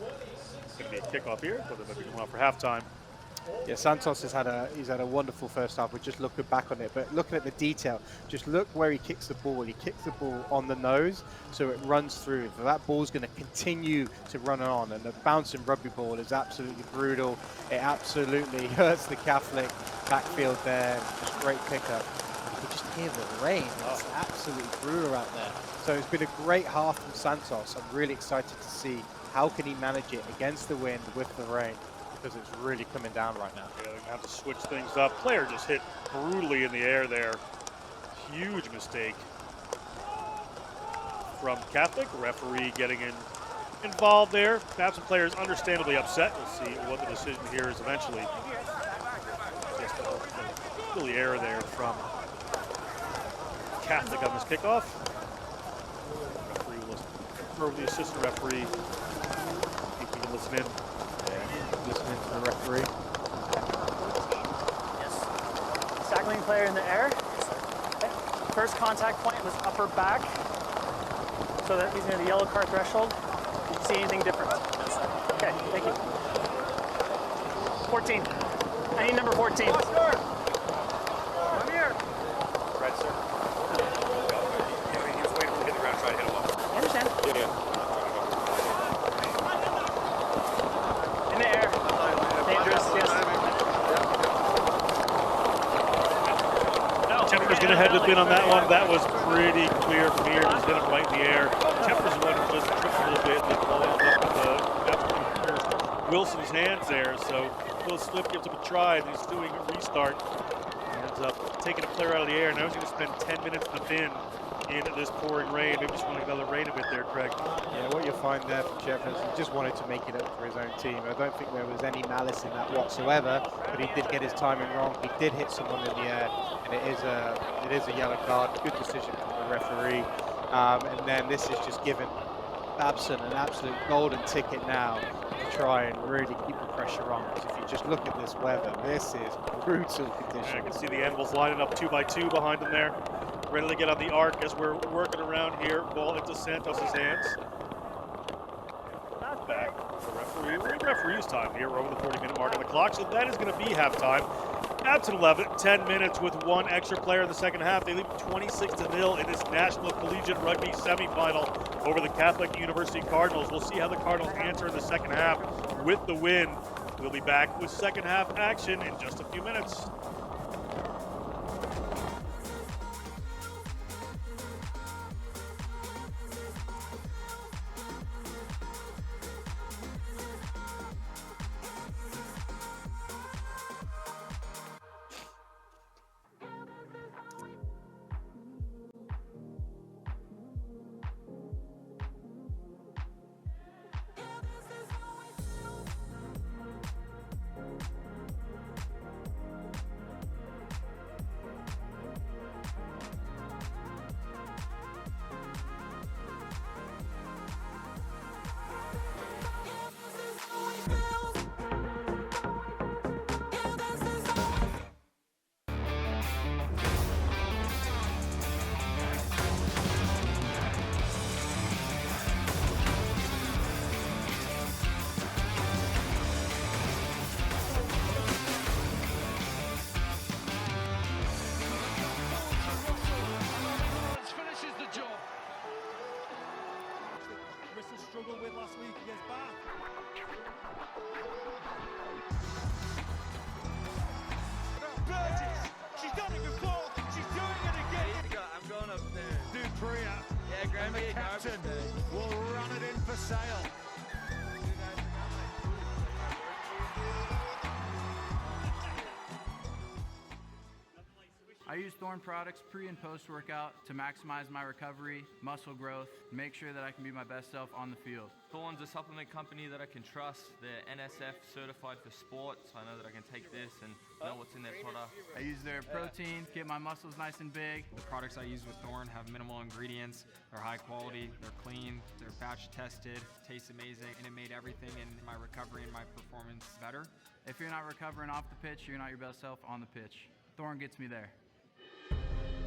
going to be a kickoff here, but it might be going off for halftime. Yeah, Santos has had a wonderful first half. We're just looking back on it, but looking at the detail, just look where he kicks the ball. He kicks the ball on the nose, so it runs through. That ball's going to continue to run on, and the bouncing rugby ball is absolutely brutal. It absolutely hurts the Catholic backfield there. Just great pickup. You can just hear the rain. It's absolutely brutal out there. So it's been a great half from Santos. I'm really excited to see how can he manage it against the wind with the rain, because it's really coming down right now. Yeah, they're going to have to switch things up. Player just hit brutally in the air there. Huge mistake from Catholic. Referee getting involved there. Babson player is understandably upset. We'll see what the decision here is eventually. Just really error there from Catholic on this kickoff. Referee will confer with the assistant referee. If we can listen in. Listening to the referee. Yes. Tackling player in the air. Okay. First contact point was upper back. So that he's near the yellow card threshold. Did you see anything different? Okay, thank you. 14. I need number 14. I'm here. Right, sir. He was waiting to hit the ground, trying to hit him up. I understand. Yeah. In the air. Dangerous, yes. Templer's going to head the bin on that one. That was pretty clear from here. Just hit him right in the air. Templer's the one who just tripped a little bit. The ball ended up in Wilson's hands there. So Will Swift gives him a try, and he's doing a restart. He ends up taking a player out of the air. Now he's going to spend 10 minutes in the bin in this pouring rain. Maybe just wanting another rain a bit there, Craig. Yeah, what you'll find there from Jeff is he just wanted to make it up for his own team. I don't think there was any malice in that whatsoever, but he did get his timing wrong. He did hit someone in the air, and it is a yellow card. Good decision from the referee. And then this is just giving Babson an absolute golden ticket now to try and really keep the pressure on. Because if you just look at this weather, this is brutal conditions. And I can see the Animals lining up 2 by 2 behind them there. Ready to get on the arc as we're working around here. Ball into Santos' hands. Back to the referee. Referee's time here. We're over the 40-minute mark on the clock, so that is going to be halftime. Babson 11, 10 minutes with one extra player in the second half. They lead 26-0 in this National Collegiate Rugby semifinal over the Catholic University Cardinals. We'll see how the Cardinals answer in the second half with the win. We'll be back with second half action in just a few minutes. Struggled with last week against Bath. Burgess, she's done it before, she's doing it again. I'm going up there. Dupria, Yeah, grab and the me a captain garbage bag. will run it in for sale. I use Thorne products pre and post workout to maximize my recovery, muscle growth, make sure that I can be my best self on the field. Thorne's a supplement company that I can trust. They're NSF certified for sports. I know that I can take this and know what's in their product. I use their protein, get my muscles nice and big. The products I use with Thorne have minimal ingredients. They're high quality, they're clean, they're batch tested, taste amazing, and it made everything in my recovery and my performance better. If you're not recovering off the pitch, you're not your best self on the pitch. Thorne gets me there.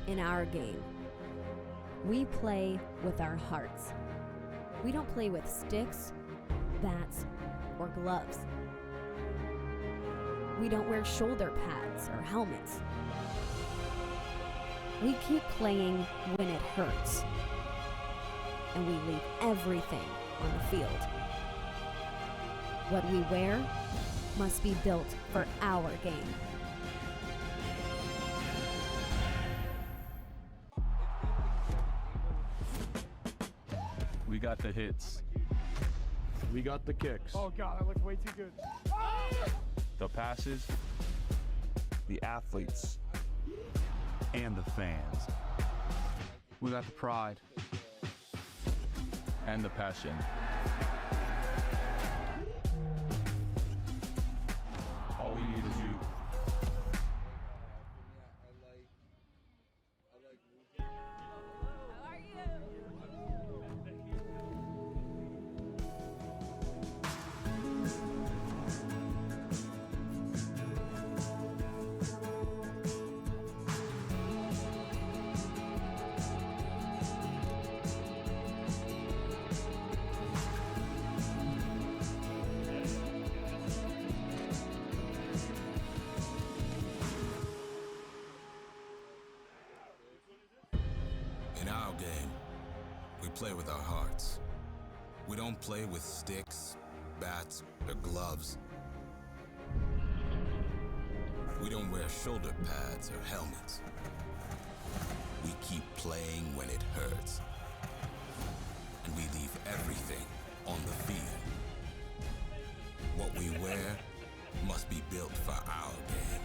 In our game, we play with our hearts. We don't play with sticks, bats, or gloves. We don't wear shoulder pads or helmets. We keep playing when it hurts. And we leave everything on the field. What we wear must be built for our game. We got the hits. We got the kicks. Oh God, that looks way too good. The passes. The athletes. And the fans. We got the pride. And the passion. All we need is you. In our game, we play with our hearts. We don't play with sticks, bats, or gloves. We don't wear shoulder pads or helmets. We keep playing when it hurts. And we leave everything on the field. What we wear must be built for our game.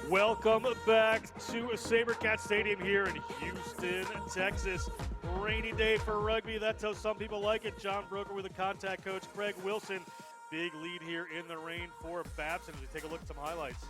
Welcome back to SaberCat Stadium here in Houston, Texas. Rainy day for rugby. That's how some people like it. John Broker with the contact coach, Craig Wilson. Big lead here in the rain for Babson as we take a look at some highlights.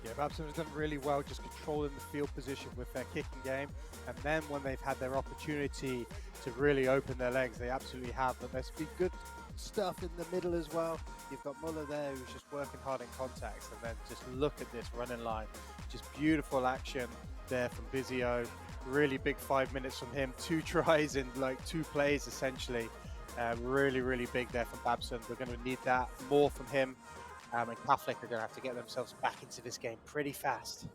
Yeah, Babson has done really well just controlling the field position with their kicking game. And then when they've had their opportunity to really open their legs, they absolutely have. But there's been good stuff in the middle as well. You've got Muller there who's just working hard in contacts. And then just look at this running line. Just beautiful action there from Bizio. Really big 5 minutes from him. 2 tries in like 2 plays essentially. Really, really big there from Babson. We're going to need that more from him. And Catholic are going to have to get themselves back into this game pretty fast.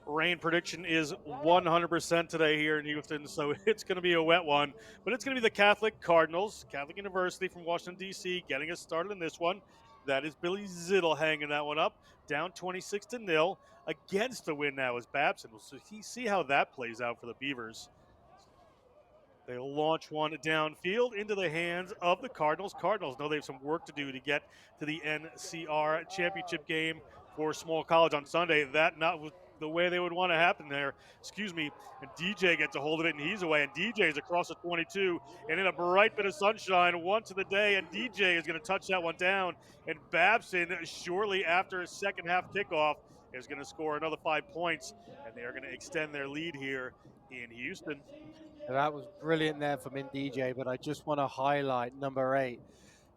Rain prediction is 100% today here in Houston, so it's going to be a wet one. But it's going to be the Catholic Cardinals, Catholic University from Washington, D.C., getting us started in this one. That is Billy Zittle hanging that one up, down 26-0 against the win now is Babson. We'll see how that plays out for the Beavers. They'll launch one downfield into the hands of the Cardinals. Cardinals know they have some work to do to get to the NCR championship game for Small College on Sunday. That not the way they would want to happen there. Excuse me. And DJ gets a hold of it, and he's away. And DJ is across the 22. And in a bright bit of sunshine, one to the day, and DJ is going to touch that one down. And Babson, shortly after a second half kickoff, is going to score another 5 points. And they are going to extend their lead here in Houston. That was brilliant there from DJ, but I just want to highlight number 8,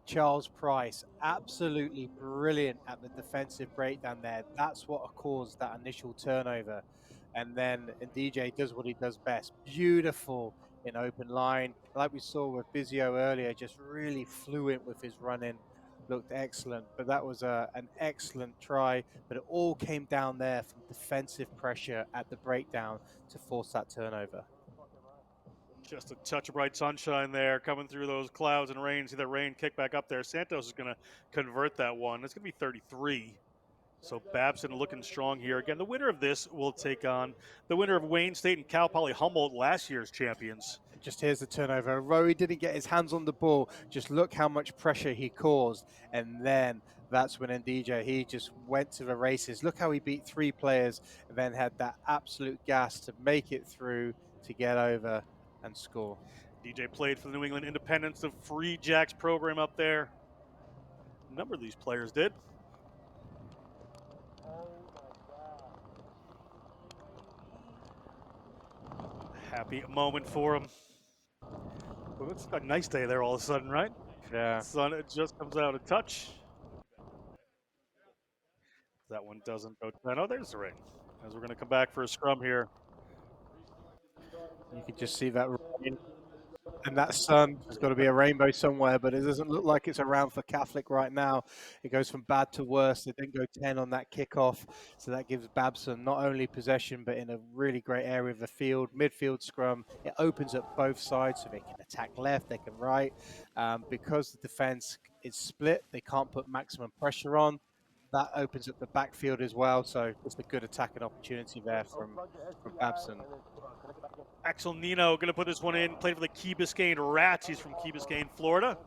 Charles Price. Absolutely brilliant at the defensive breakdown there. That's what caused that initial turnover. And then DJ does what he does best. Beautiful in open line. Like we saw with Bizio earlier, just really fluent with his running, looked excellent. But that was an excellent try, but it all came down there from defensive pressure at the breakdown to force that turnover. Just a touch of bright sunshine there coming through those clouds and rain. See that rain kick back up there. Santos is going to convert that one. It's going to be 33. So Babson looking strong here. Again, the winner of this will take on the winner of Wayne State and Cal Poly Humboldt, last year's champions. Just here's the turnover. Rowie didn't get his hands on the ball. Just look how much pressure he caused. And then that's when Ndija, he just went to the races. Look how he beat 3 players and then had that absolute gas to make it through to get over and score. DJ played for the New England Independents, the Free Jacks program up there. A number of these players did. Happy moment for him. Well, it's a nice day there all of a sudden, right? Yeah. Sun, it just comes out a touch. That one doesn't go 10. Oh, there's the ring. As we're going to come back for a scrum here. You can just see that rain. And that sun, there's got to be a rainbow somewhere, but it doesn't look like it's around for Catholic right now. It goes from bad to worse. They didn't go 10 on that kickoff, so that gives Babson not only possession, but in a really great area of the field, midfield scrum. It opens up both sides, so they can attack left, they can right. Because the defense is split, they can't put maximum pressure on. That opens up the backfield as well, so just a good attacking opportunity there from Babson. Axel Nino going to put this one in. Played for the Key Biscayne Rats. He's from Key Biscayne, Florida.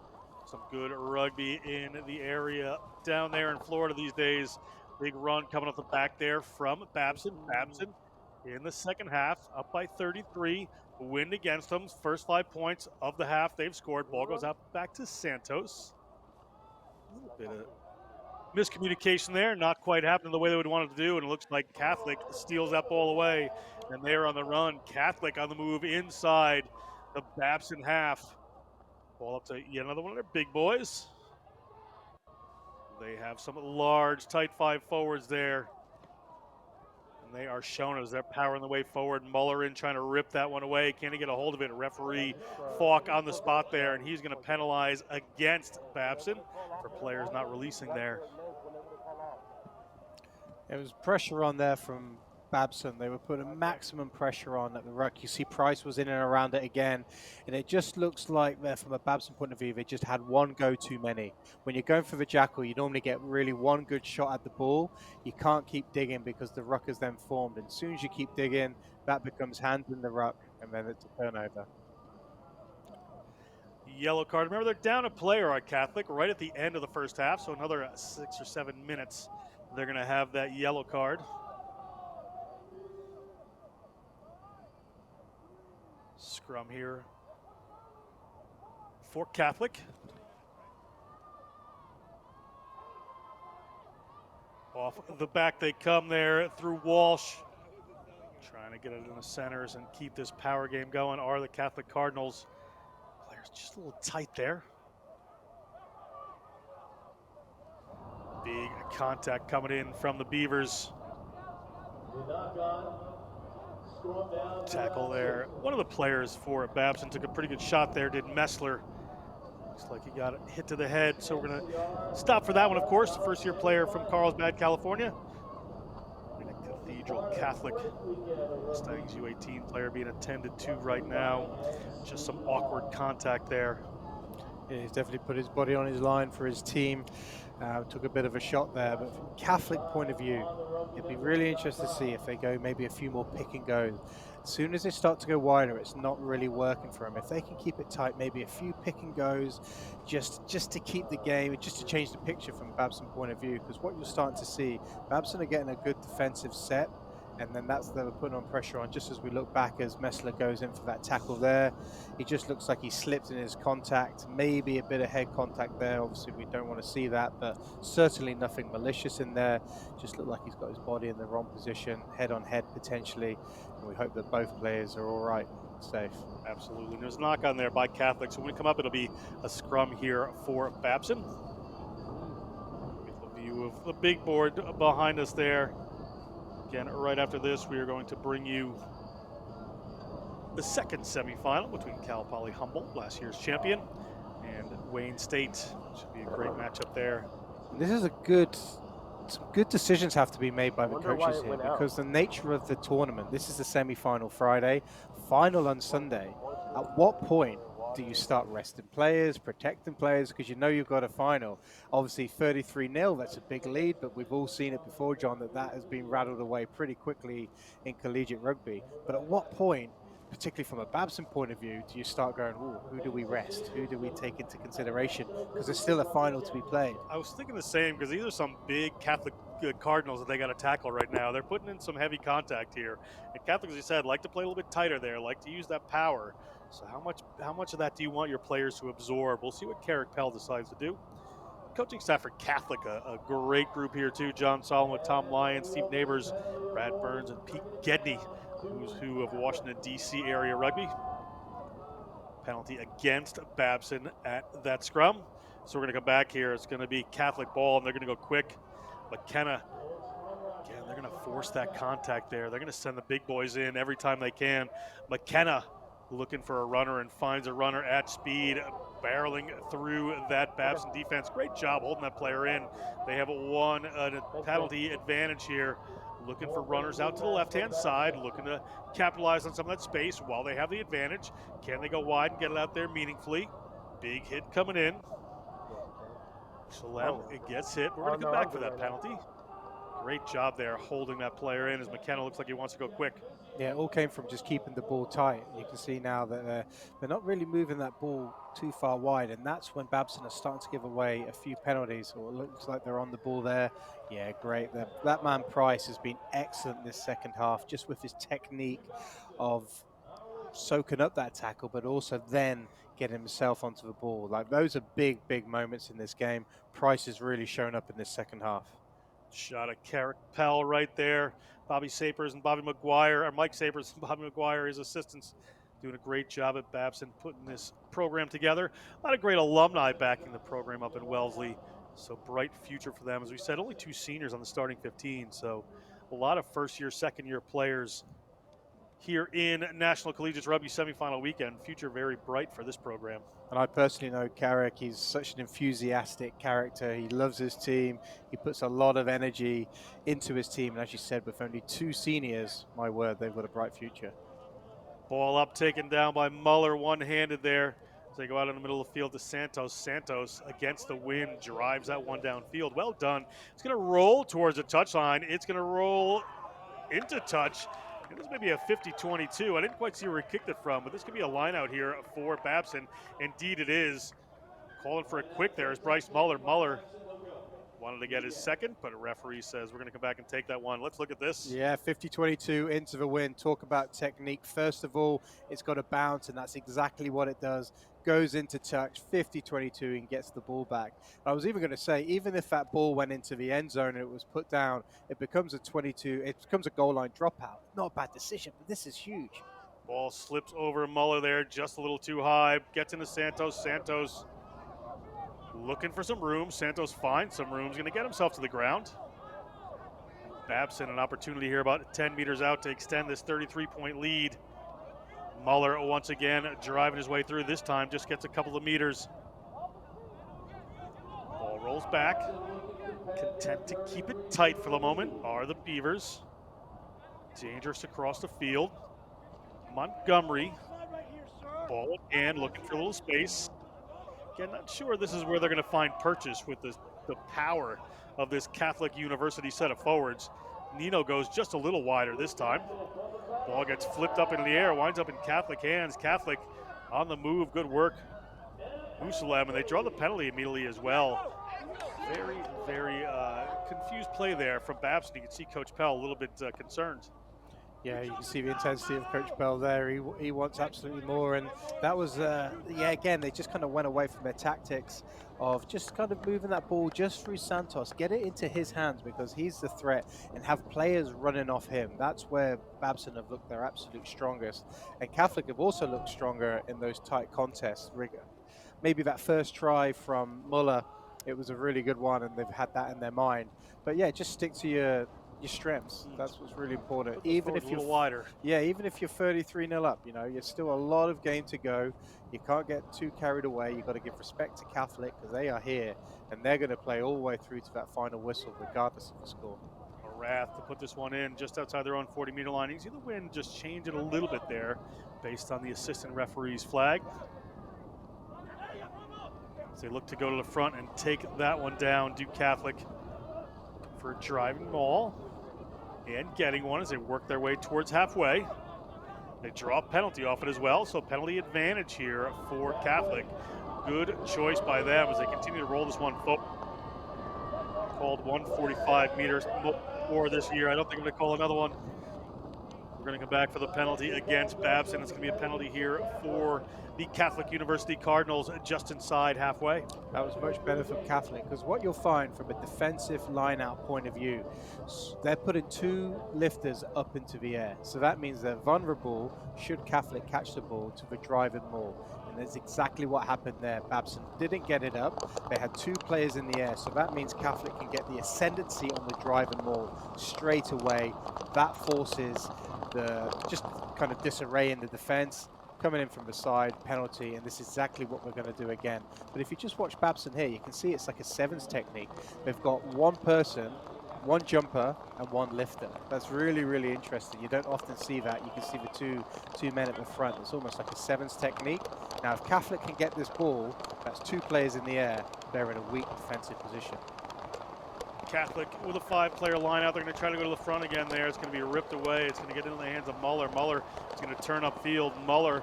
Some good rugby in the area down there in Florida these days. Big run coming off the back there from Babson. Babson in the second half, up by 33. Wind against them. First 5 points of the half they've scored. Ball goes out back to Santos. A little bit of miscommunication there, not quite happening the way they would want it to do, and it looks like Catholic steals that ball away, and they are on the run. Catholic on the move inside the Babson half. Ball up to yet another one of their big boys. They have some large, tight 5 forwards there, and they are shown as they're powering the way forward. Muller in trying to rip that one away. Can he get a hold of it? Referee Falk on the spot there, and he's going to penalize against Babson for players not releasing there. There was pressure on there from Babson. They were putting maximum pressure on at the ruck. You see Price was in and around it again. And it just looks like there, from a Babson point of view, they just had one go too many. When you're going for the jackal, you normally get really one good shot at the ball. You can't keep digging because the ruck is then formed. And as soon as you keep digging, that becomes hands in the ruck, and then it's a turnover. Yellow card. Remember, they're down a player on Catholic right at the end of the first half, so another 6 or 7 minutes. They're going to have that yellow card. Scrum here for Catholic. Off the back they come there through Walsh. Trying to get it in the centers and keep this power game going are the Catholic Cardinals. Players just a little tight there. Big contact coming in from the Beavers. Tackle there. One of the players for Babson took a pretty good shot there, did Messler. Looks like he got a hit to the head, so we're going to stop for that one, of course. First-year player from Carlsbad, California. And a Cathedral Catholic Mustangs U18 player being attended to right now. Just some awkward contact there. Yeah, he's definitely put his body on his line for his team. Took a bit of a shot there, but from Catholic point of view, it'd be really interesting to see if they go maybe a few more pick and goes. As soon as they start to go wider, it's not really working for them. If they can keep it tight, maybe a few pick and goes, just to keep the game, just to change the picture from Babson point of view, because what you're starting to see, Babson are getting a good defensive set, and then that's they were putting on pressure on. Just as we look back as Messler goes in for that tackle there, he just looks like he slipped in his contact, maybe a bit of head contact there. Obviously we don't want to see that, but certainly nothing malicious in there. Just looked like he's got his body in the wrong position, head on head potentially, and we hope that both players are all right, safe. Absolutely. There's a knock on there by Catholic, so when we come up it'll be a scrum here for Babson. With a view of the big board behind us there. Again, right after this, we are going to bring you the second semifinal between Cal Poly Humboldt, last year's champion, and Wayne State. Should be a great matchup there. This is some good decisions have to be made by the coaches here, because the nature of the tournament, this is the semi-final Friday, final on Sunday. At what point do you start resting players, protecting players, because you know you've got a final? Obviously 33-0, that's a big lead, but we've all seen it before, John, that has been rattled away pretty quickly in collegiate rugby. But at what point, particularly from a Babson point of view, do you start going, ooh, who do we rest? Who do we take into consideration? Because there's still a final to be played. I was thinking the same, because these are some big Catholic Cardinals that they got to tackle right now. They're putting in some heavy contact here. And Catholics, as you said, like to play a little bit tighter there, like to use that power. So how much of that do you want your players to absorb? We'll see what Carrick Pell decides to do. Coaching staff for Catholic, a great group here too. John Solomon with Tom Lyon, Steve Neighbors, Brad Burns, and Pete Gedney, who's who of Washington, D.C. area rugby. Penalty against Babson at that scrum. So we're going to come back here. It's going to be Catholic ball, and they're going to go quick. McKenna, again, they're going to force that contact there. They're going to send the big boys in every time they can. McKenna looking for a runner and finds a runner at speed, barreling through that Babson defense. Great job holding that player in. They have a penalty advantage here. Looking for runners out to the left-hand side, looking to capitalize on some of that space while they have the advantage. Can they go wide and get it out there meaningfully? Big hit coming in. Shalem, it gets hit. We're going to come back for that penalty. Great job there holding that player in as McKenna looks like he wants to go quick. Yeah, it all came from just keeping the ball tight. You can see now that they're not really moving that ball too far wide, and that's when Babson are starting to give away a few penalties, or it looks like they're on the ball there. Yeah, great. That man Price has been excellent this second half, just with his technique of soaking up that tackle, but also then getting himself onto the ball. Like, those are big, big moments in this game. Price has really shown up in this second half. Shot at Carrick Pell right there. Bobby Sapers and Bobby McGuire, or Mike Sapers and Bobby McGuire, his assistants, doing a great job at Babson putting this program together. A lot of great alumni backing the program up in Wellesley. So bright future for them. As we said, only 2 seniors on the starting 15. So a lot of first-year, second-year players here in National Collegiate Rugby semifinal weekend. Future very bright for this program. And I personally know Carrick. He's such an enthusiastic character. He loves his team. He puts a lot of energy into his team. And as you said, with only 2 seniors, my word, they've got a bright future. Ball up, taken down by Muller, one-handed there. As they go out in the middle of the field to Santos. Santos, against the wind, drives that one downfield. Well done. It's going to roll towards the touchline. It's going to roll into touch. And this may be a 50-22. I didn't quite see where he kicked it from, but this could be a line out here for Babson. Indeed it is. Calling for it quick there is Bryce Muller. Muller wanted to get his second, but a referee says we're going to come back and take that one. Let's look at this. Yeah, 50-22 into the win. Talk about technique. First of all, it's got to bounce, and that's exactly what it does. Goes into touch, 50-22, and gets the ball back. I was even going to say, even if that ball went into the end zone and it was put down, it becomes a goal line dropout. Not a bad decision, but this is huge. Ball slips over Muller there, just a little too high. Gets into Santos. Santos looking for some room. Santos finds some room. He's going to get himself to the ground. Babson, an opportunity here about 10 meters out to extend this 33-point lead. Muller once again driving his way through. This time just gets a couple of meters. Ball rolls back. Content to keep it tight for the moment are the Beavers. Dangerous across the field. Montgomery. Ball again, looking for a little space. Again, not sure this is where they're going to find purchase with the power of this Catholic University set of forwards. Nino goes just a little wider this time. Ball gets flipped up into the air, winds up in Catholic hands. Catholic on the move, good work. Usalem, and they draw the penalty immediately as well. Very, very confused play there from Babson. You can see Coach Pell a little bit concerned. Yeah, you can see the intensity of Coach Bell there. He wants absolutely more, and that was, again, they just kind of went away from their tactics of just kind of moving that ball just through Santos, get it into his hands because he's the threat, and have players running off him. That's where Babson have looked their absolute strongest, and Catholic have also looked stronger in those tight contests. Maybe that first try from Muller, it was a really good one, and they've had that in their mind. But yeah, just stick to your strengths. That's what's really important. Put those Even if forwards a you're little wider. Yeah, even if you're 33-0 up, you know, you're still a lot of game to go. You can't get too carried away. You've got to give respect to Catholic because they are here and they're going to play all the way through to that final whistle, regardless of the score. Wrath to put this one in just outside their own 40-meter line. You see the wind just change it a little bit there based on the assistant referee's flag. So they look to go to the front and take that one down. Duke Catholic for a driving maul and getting one as they work their way towards halfway. They draw a penalty off it as well, so penalty advantage here for Catholic. Good choice by them as they continue to roll this one forward. Called 145 meters more this year. I don't think I'm going to call another one. We're going to come back for the penalty against Babson. It's going to be a penalty here for the Catholic University Cardinals just inside halfway. That was much better from Catholic because what you'll find from a defensive line-out point of view, they're putting 2 lifters up into the air. So that means they're vulnerable should Catholic catch the ball to the driving maul. And that's exactly what happened there. Babson didn't get it up. They had 2 players in the air. So that means Catholic can get the ascendancy on the driving maul straight away. That forces the just kind of disarray in the defense. Coming in from the side, penalty, and this is exactly what we're going to do again. But if you just watch Babson here, you can see it's like a sevens technique. They've got 1 person, 1 jumper, and 1 lifter. That's really, really interesting. You don't often see that. You can see the two men at the front. It's almost like a sevens technique. Now, if Catholic can get this ball, that's 2 players in the air. They're in a weak defensive position. Catholic with a 5-player line out. They're going to try to go to the front again there. It's going to be ripped away. It's going to get into the hands of Muller. Muller is going to turn upfield. Muller,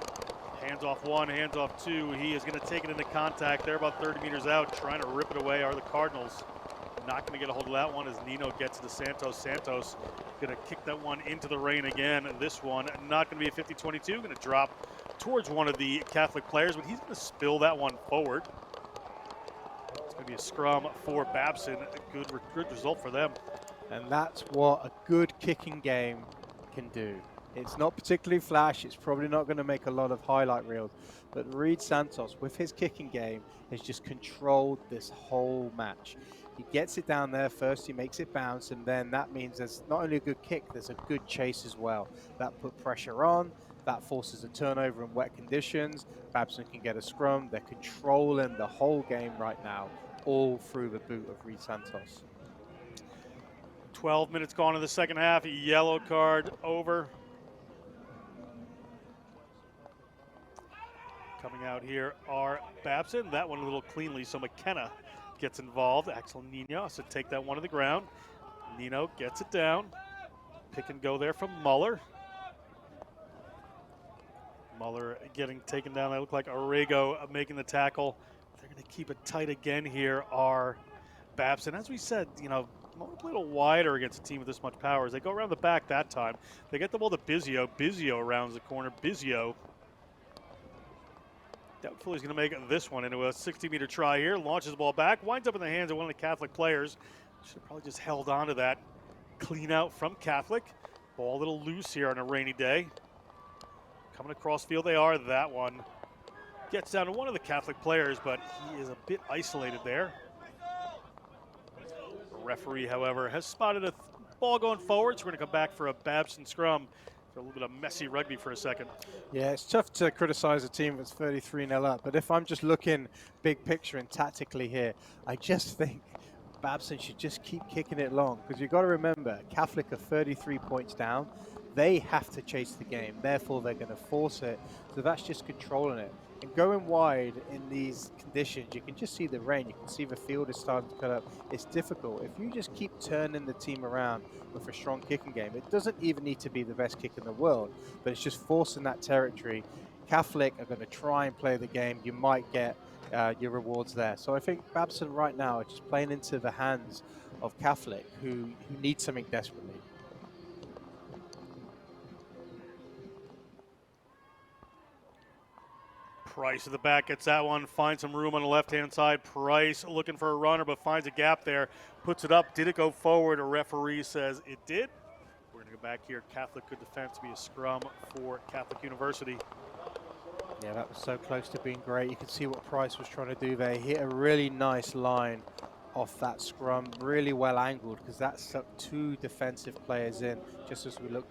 hands off 1, hands off 2. He is going to take it into contact. They're about 30 meters out. Trying to rip it away are the Cardinals. Not going to get a hold of that one as Nino gets to Santos. Santos going to kick that one into the rain again. This one not going to be a 50-22. Going to drop towards one of the Catholic players, but he's going to spill that one forward. It's going to be a scrum for Babson. A good result for them. And that's what a good kicking game can do. It's not particularly flash. It's probably not going to make a lot of highlight reels. But Reed Santos, with his kicking game, has just controlled this whole match. He gets it down there first, he makes it bounce, and then that means there's not only a good kick, there's a good chase as well. That put pressure on, that forces a turnover in wet conditions. Babson can get a scrum. They're controlling the whole game right now, all through the boot of Reed Santos. 12 minutes gone in the second half. Yellow card over. Coming out here are Babson. That one a little cleanly, so McKenna gets involved. Axel Nino has to take that one to the ground. Nino gets it down. Pick and go there from Muller. Muller getting taken down. They look like Arrego making the tackle. They're going to keep it tight again here are Babson. As we said, you know, Muller played a little wider against a team with this much power. As they go around the back that time, they get the ball to Bizio. Bizio rounds the corner. Bizio doubtful he's going to make this one into a 60-meter try here. Launches the ball back. Winds up in the hands of one of the Catholic players. Should have probably just held on to that. Clean out from Catholic. Ball a little loose here on a rainy day. Coming across field they are. That one gets down to one of the Catholic players, but he is a bit isolated there. The referee, however, has spotted a ball going forward, so we're going to come back for a Babson scrum. For a little bit of messy rugby for a second. Yeah, it's tough to criticize a team that's 33-0 up, but if I'm just looking big picture and tactically here, I just think Babson should just keep kicking it long, because you've got to remember, Catholic are 33 points down. They have to chase the game, therefore they're going to force it, so that's just controlling it. And going wide in these conditions, you can just see the rain, you can see the field is starting to cut up. It's difficult. If you just keep turning the team around with a strong kicking game, it doesn't even need to be the best kick in the world, but it's just forcing that territory. Catholic are going to try and play the game. You might get your rewards there. So I think Babson right now are just playing into the hands of Catholic, who need something desperately. Price at the back gets that one, finds some room on the left-hand side. Price looking for a runner, but finds a gap there. Puts it up. Did it go forward? A referee says it did. We're going to go back here. Catholic good defense, be a scrum for Catholic University. Yeah, that was so close to being great. You can see what Price was trying to do there. He hit a really nice line off that scrum, really well angled, because that sucked 2 defensive players in. Just as we look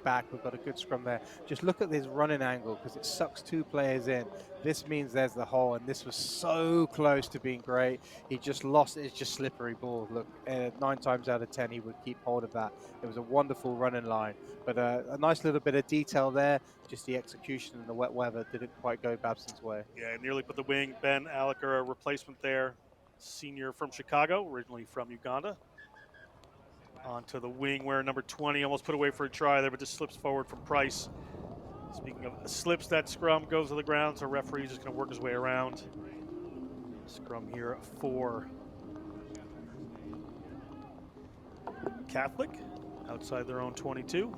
back, we've got a good scrum there. Just look at this running angle, because it sucks 2 players in. This means there's the hole, and this was so close to being great. He just lost it. It's just slippery ball. Look, 9 times out of 10, he would keep hold of that. It was a wonderful running line, but a nice little bit of detail there. Just the execution in the wet weather didn't quite go Babson's way. Yeah, nearly put the wing. Ben Aliker, a replacement there. Senior from Chicago, originally from Uganda. Onto the wing where number 20 almost put away for a try there, but just slips forward from Price. Speaking of slips, that scrum goes to the ground, so referee's just going to work his way around. Scrum here for Catholic, outside their own 22.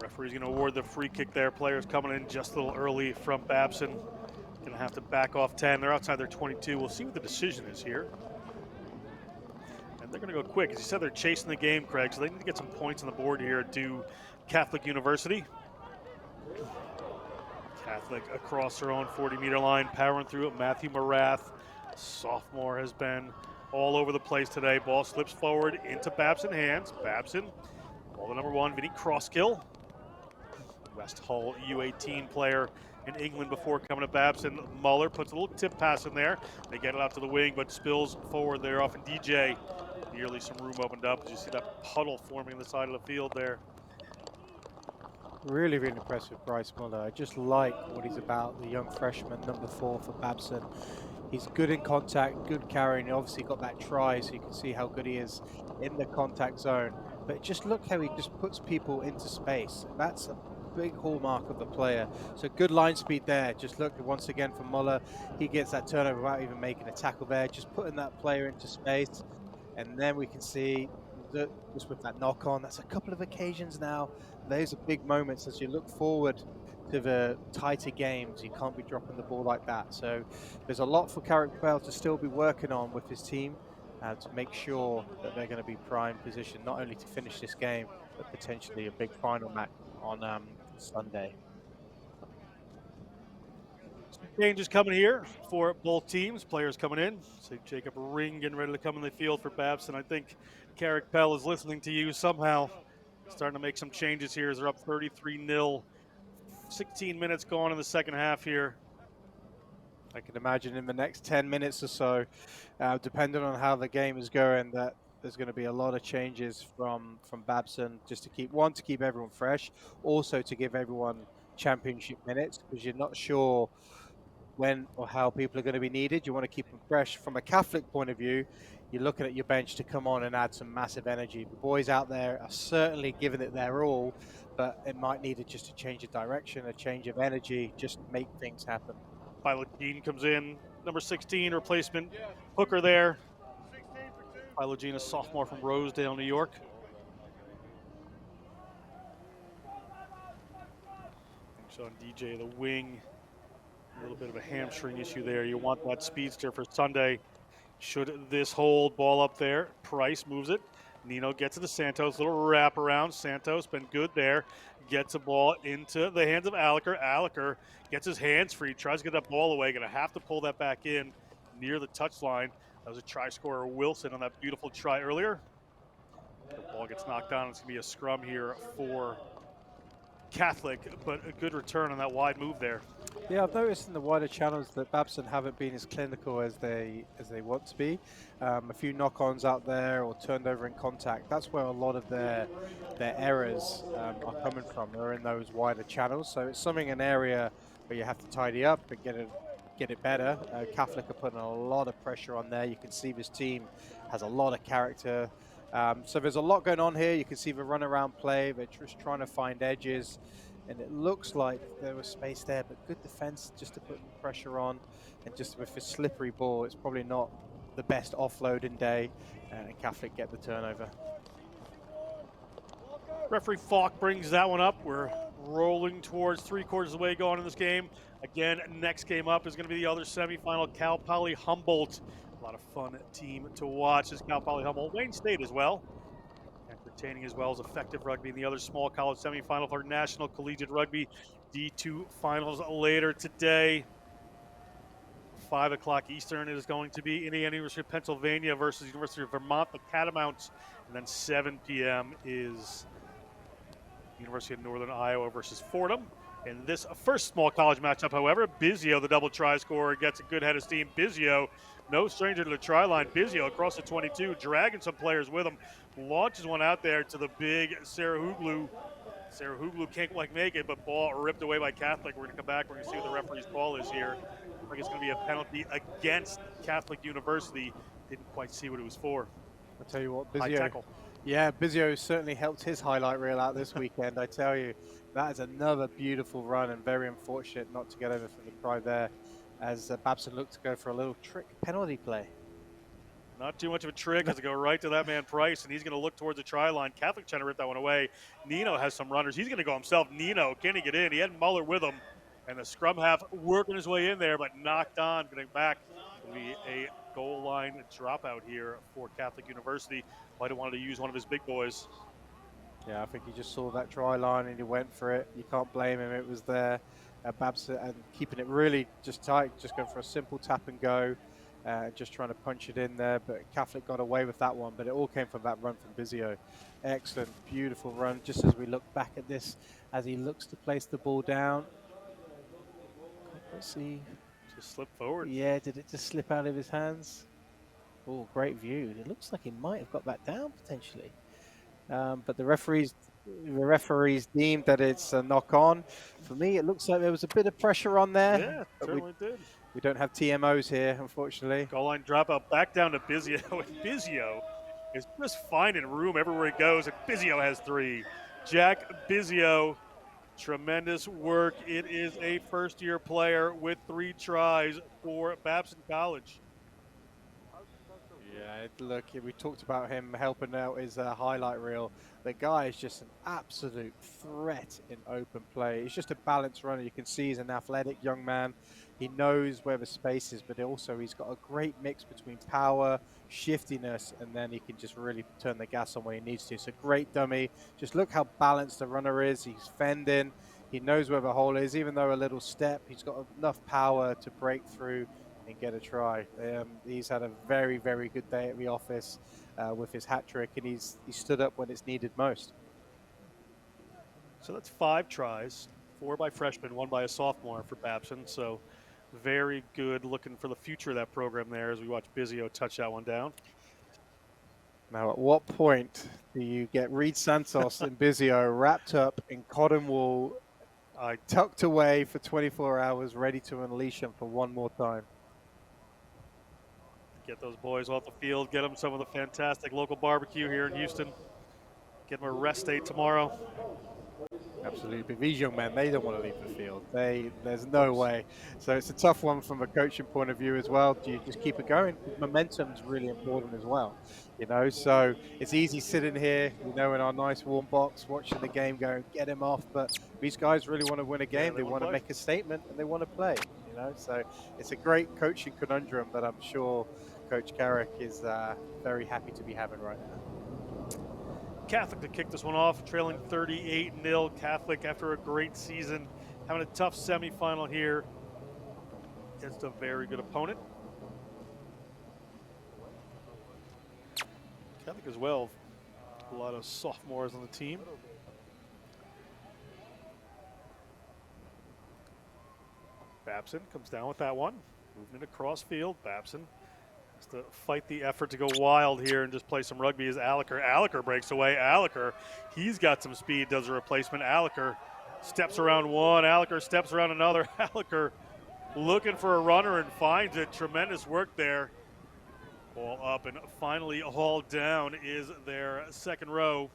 Referee's going to award the free kick there. Players coming in just a little early from Babson. Going to have to back off 10. They're outside their 22. We'll see what the decision is here. And they're going to go quick. As you said, they're chasing the game, Craig, so they need to get some points on the board here to Catholic University. Catholic across their own 40-meter line, powering through it. Matthew Marath, sophomore, has been all over the place today. Ball slips forward into Babson hands. Babson, ball to number 1, Vinny Crosskill. West Hull U18 player in England before coming to Babson. Muller puts a little tip pass in there. They get it out to the wing, but spills forward there off in DJ. Nearly some room opened up as you see that puddle forming on the side of the field there. Really, really impressed with Bryce Muller. I just like what he's about, the young freshman, number 4 for Babson. He's good in contact, good carrying. He obviously got that try, so you can see how good he is in the contact zone. But just look how he just puts people into space. That's a big hallmark of the player. So good line speed there. Just look once again for Muller. He gets that turnover without even making a tackle there, just putting that player into space. And then we can see that just with that knock on, that's a couple of occasions now. Those are big moments as you look forward to the tighter games. You can't be dropping the ball like that. So there's a lot for Carrick Bell to still be working on with his team to make sure that they're going to be prime position, not only to finish this game, but potentially a big final match on Sunday. Changes coming here for both teams. Players coming in. So Jacob Ring getting ready to come in the field for Babson. I think Carrick Bell is listening to you somehow. Starting to make some changes here as they're up 33-0. 16 minutes gone in the second half here. I can imagine in the next 10 minutes or so, depending on how the game is going, that there's going to be a lot of changes from Babson, just to keep everyone fresh, also to give everyone championship minutes, because you're not sure when or how people are going to be needed. You want to keep them fresh. From a Catholic point of view, you're looking at your bench to come on and add some massive energy. The boys out there are certainly giving it their all, but it might need just a change of direction, a change of energy, just to make things happen. Pilot Jean comes in, number 16, replacement hooker there. Pilot Jean, a sophomore from Rosedale, New York. So on DJ, the wing, a little bit of a hamstring issue there. You want that speedster for Sunday. Should this hold, ball up there. Price moves it. Nino gets it to Santos, little wraparound. Santos been good there. Gets a ball into the hands of Aliker. Aliker gets his hands free, tries to get that ball away. Gonna have to pull that back in near the touchline. That was a try scorer, Wilson, on that beautiful try earlier. The ball gets knocked down. It's gonna be a scrum here for Catholic, but a good return on that wide move there. Yeah, I've noticed in the wider channels that Babson haven't been as clinical as they want to be. A few knock-ons out there or turned over in contact. That's where a lot of their errors are coming from. They're in those wider channels. So it's an area where you have to tidy up and get it better. Catholic are putting a lot of pressure on there. You can see this team has a lot of character. So there's a lot going on here. You can see the run around play. They're just trying to find edges. And it looks like there was space there, but good defense just to put pressure on. And just with a slippery ball, it's probably not the best offloading day. And Catholic get the turnover. Referee Falk brings that one up. We're rolling towards 3/4 of the way going in this game. Again, next game up is going to be the other semifinal, Cal Poly Humboldt. A lot of fun team to watch. This Cal Poly Hummel, Wayne State as well. Entertaining as well as effective rugby in the other small college semifinal for National Collegiate Rugby D2 finals later today. 5 o'clock Eastern is going to be Indiana University of Pennsylvania versus University of Vermont, the Catamounts. And then 7 p.m. is University of Northern Iowa versus Fordham. In this first small college matchup, however, Bizio, the double try scorer, gets a good head of steam. Bizio, no stranger to the try line. Bizio across the 22, dragging some players with him, launches one out there to the big Sarahuglu. Sarahuglu can't quite make it, but ball ripped away by Catholic. We're going to come back. We're going to see what the referee's call is here. I think it's going to be a penalty against Catholic University. Didn't quite see what it was for. I'll tell you what, High Bizio. tackle. Yeah, Bizio certainly helped his highlight reel out this weekend. I tell you, that is another beautiful run and very unfortunate not to get over from the try there as Babson looked to go for a little trick penalty play. Not too much of a trick as it go right to that man Price, and he's going to look towards the try line. Catholic trying to rip that one away. Nino has some runners. He's going to go himself. Nino, can he get in? He had Muller with him, and the scrum half working his way in there, but knocked on. Getting back, will be a goal line dropout here for Catholic University. Might have wanted to use one of his big boys. Yeah, I think he just saw that try line and he went for it. You can't blame him. It was there. Babson and keeping it really just tight, just going for a simple tap and go. Just trying to punch it in there, but Catholic got away with that one, but it all came from that run from Bizio. Excellent, beautiful run, just as we look back at this, as he looks to place the ball down. Let's see. Just slip forward. Yeah, did it just slip out of his hands? Oh, great view. It looks like he might have got that down, potentially. But the referees deemed that it's a knock on. For me, it looks like there was a bit of pressure on there. Yeah, certainly did. We don't have TMOs here, unfortunately. Goal line dropout back down to Bizio. And Bizio is just finding room everywhere he goes. And Bizio has 3. Jack Bizio, tremendous work. It is a first-year player with 3 tries for Babson College. Yeah, look, we talked about him helping out his highlight reel. The guy is just an absolute threat in open play. He's just a balanced runner. You can see he's an athletic young man. He knows where the space is, but also he's got a great mix between power, shiftiness, and then he can just really turn the gas on when he needs to. It's a great dummy. Just look how balanced the runner is. He's fending. He knows where the hole is. Even though a little step, he's got enough power to break through and get a try. He's had a very, very good day at the office with his hat trick, and he stood up when it's needed most. So that's 5 tries, 4 by freshmen, 1 by a sophomore for Babson. So very good looking for the future of that program there as we watch Bizio touch that one down. Now, at what point do you get Reed Santos and Bizio wrapped up in cotton wool, tucked away for 24 hours, ready to unleash them for one more time? Get those boys off the field, get them some of the fantastic local barbecue here in Houston. Get them a rest day tomorrow. Absolutely, but these young men, they don't want to leave the field. There's no way. So it's a tough one from a coaching point of view as well. Do you just keep it going? Momentum is really important as well, you know. So it's easy sitting here, you know, in our nice warm box, watching the game, going, get him off. But these guys really want to win a game. Yeah, they want to make a statement, and they want to play, you know. So it's a great coaching conundrum that I'm sure Coach Carrick is very happy to be having right now. Catholic to kick this one off, trailing 38-0. Catholic, after a great season, having a tough semifinal here against a very good opponent. Catholic as well, a lot of sophomores on the team. Babson comes down with that one, moving it across field. Babson has to fight the effort to go wild here and just play some rugby as Alaker. Alaker breaks away. Alaker, he's got some speed, does a replacement. Alaker steps around one. Alaker steps around another. Alaker looking for a runner and finds it. Tremendous work there. Ball up and finally hauled down is their second row.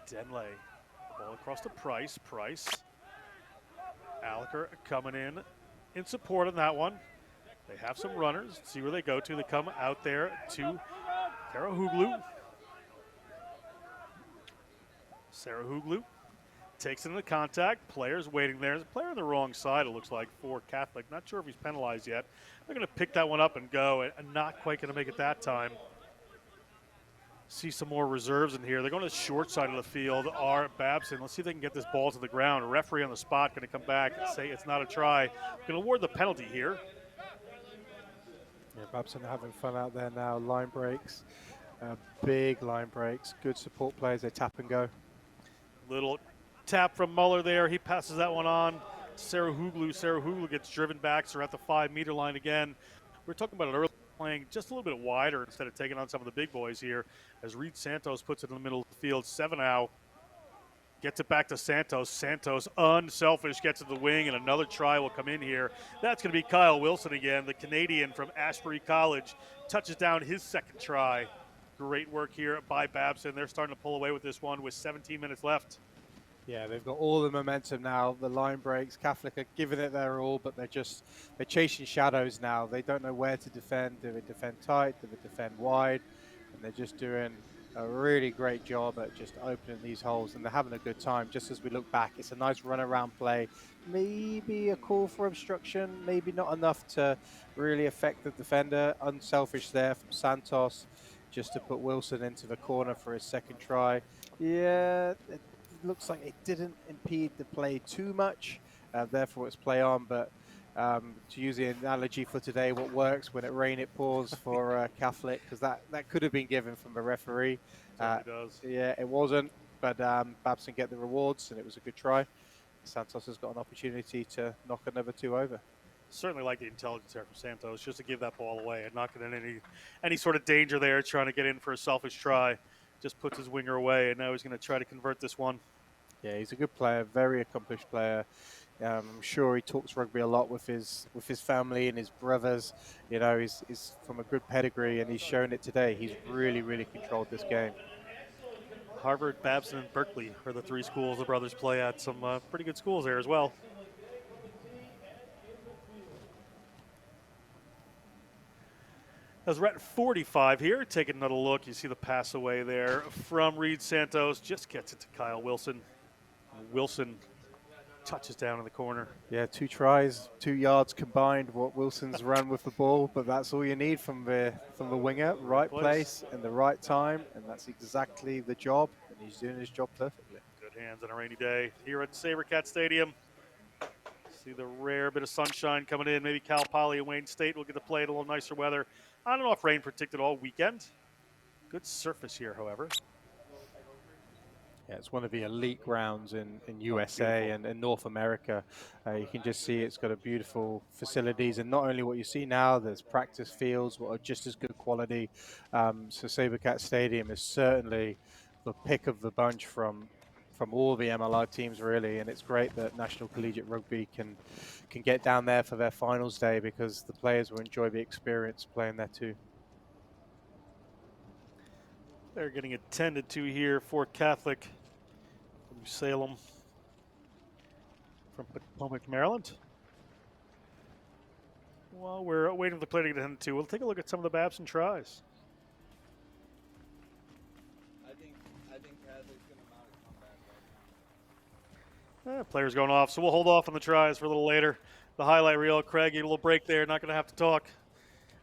Denley, ball across to Price. Price. Alaker coming in support on that one. They have some runners. See where they go to. They come out there to Sarahuglu. Sarahuglu Takes it into contact. Player's waiting there. There's a player on the wrong side, it looks like, for Catholic. Not sure if he's penalized yet. They're going to pick that one up and go, and not quite going to make it that time. See some more reserves in here. They're going to the short side of the field. Are Babson. Let's see if they can get this ball to the ground. Referee on the spot going to come back and say it's not a try. Going to award the penalty here. Yeah, Babson having fun out there now. Line breaks, big line breaks. Good support players. They tap and go. Little tap from Muller there. He passes that one on. Sarahoglu. Sarahoglu gets driven back. So we're at the 5-meter line again. We were talking about it earlier, playing just a little bit wider instead of taking on some of the big boys here. As Reed Santos puts it in the middle of the field. Semifinal gets it back to Santos. Santos, unselfish, gets to the wing, and another try will come in here. That's going to be Kyle Wilson again, the Canadian from Ashbury College. Touches down his second try. Great work here by Babson. They're starting to pull away with this one with 17 minutes left. Yeah, they've got all the momentum now. The line breaks. Catholic are giving it their all, but they're chasing shadows now. They don't know where to defend. Do they defend tight? Do they defend wide? And they're just doing a really great job at just opening these holes, and they're having a good time. Just as we look back, it's a nice run around play. Maybe a call for obstruction, maybe not enough to really affect the defender. Unselfish there from Santos, just to put Wilson into the corner for his second try. Yeah, it looks like it didn't impede the play too much, therefore it's play on. But to use the analogy for today, what works when it rains, it pours for Catholic, because that could have been given from a referee. Does. Yeah, it wasn't, but Babson get the rewards, and it was a good try. Santos has got an opportunity to knock another 2 over. Certainly like the intelligence there from Santos, just to give that ball away and not get in any sort of danger there, trying to get in for a selfish try. Just puts his winger away, and now he's going to try to convert this one. Yeah, he's a good player, very accomplished player. I'm sure he talks rugby a lot with his family and his brothers. You know, he's from a good pedigree, and he's shown it today. He's really, really controlled this game. Harvard, Babson, and Berkeley are the 3 schools the brothers play at. Some pretty good schools there as well. As we're at 45 here, take another look. You see the pass away there from Reed Santos. Just gets it to Kyle Wilson. Wilson touches down in the corner. Yeah, 2 tries, 2 yards combined. What Wilson's run with the ball, but that's all you need from the winger. Right place and the right time, and that's exactly the job. And he's doing his job perfectly. Good hands on a rainy day here at SaberCat Stadium. See the rare bit of sunshine coming in. Maybe Cal Poly and Wayne State will get to play it a little nicer weather. I don't know if rain predicted all weekend. Good surface here, however. Yeah, it's one of the elite grounds in USA and in North America. You can just see it's got a beautiful facilities, and not only what you see now, there's practice fields what are just as good quality. So SaberCat Stadium is certainly the pick of the bunch from all the MLR teams, really, and it's great that National Collegiate Rugby can get down there for their finals day, because the players will enjoy the experience playing there too. They're getting attended to here for Catholic from Salem, from Potomac, Maryland. While we're waiting for the play to get attended to, we'll take a look at some of the Babson tries. I think Catholic's going to mount a comeback right now. Players going off, so we'll hold off on the tries for a little later. The highlight reel, Craig, a little break there, not going to have to talk.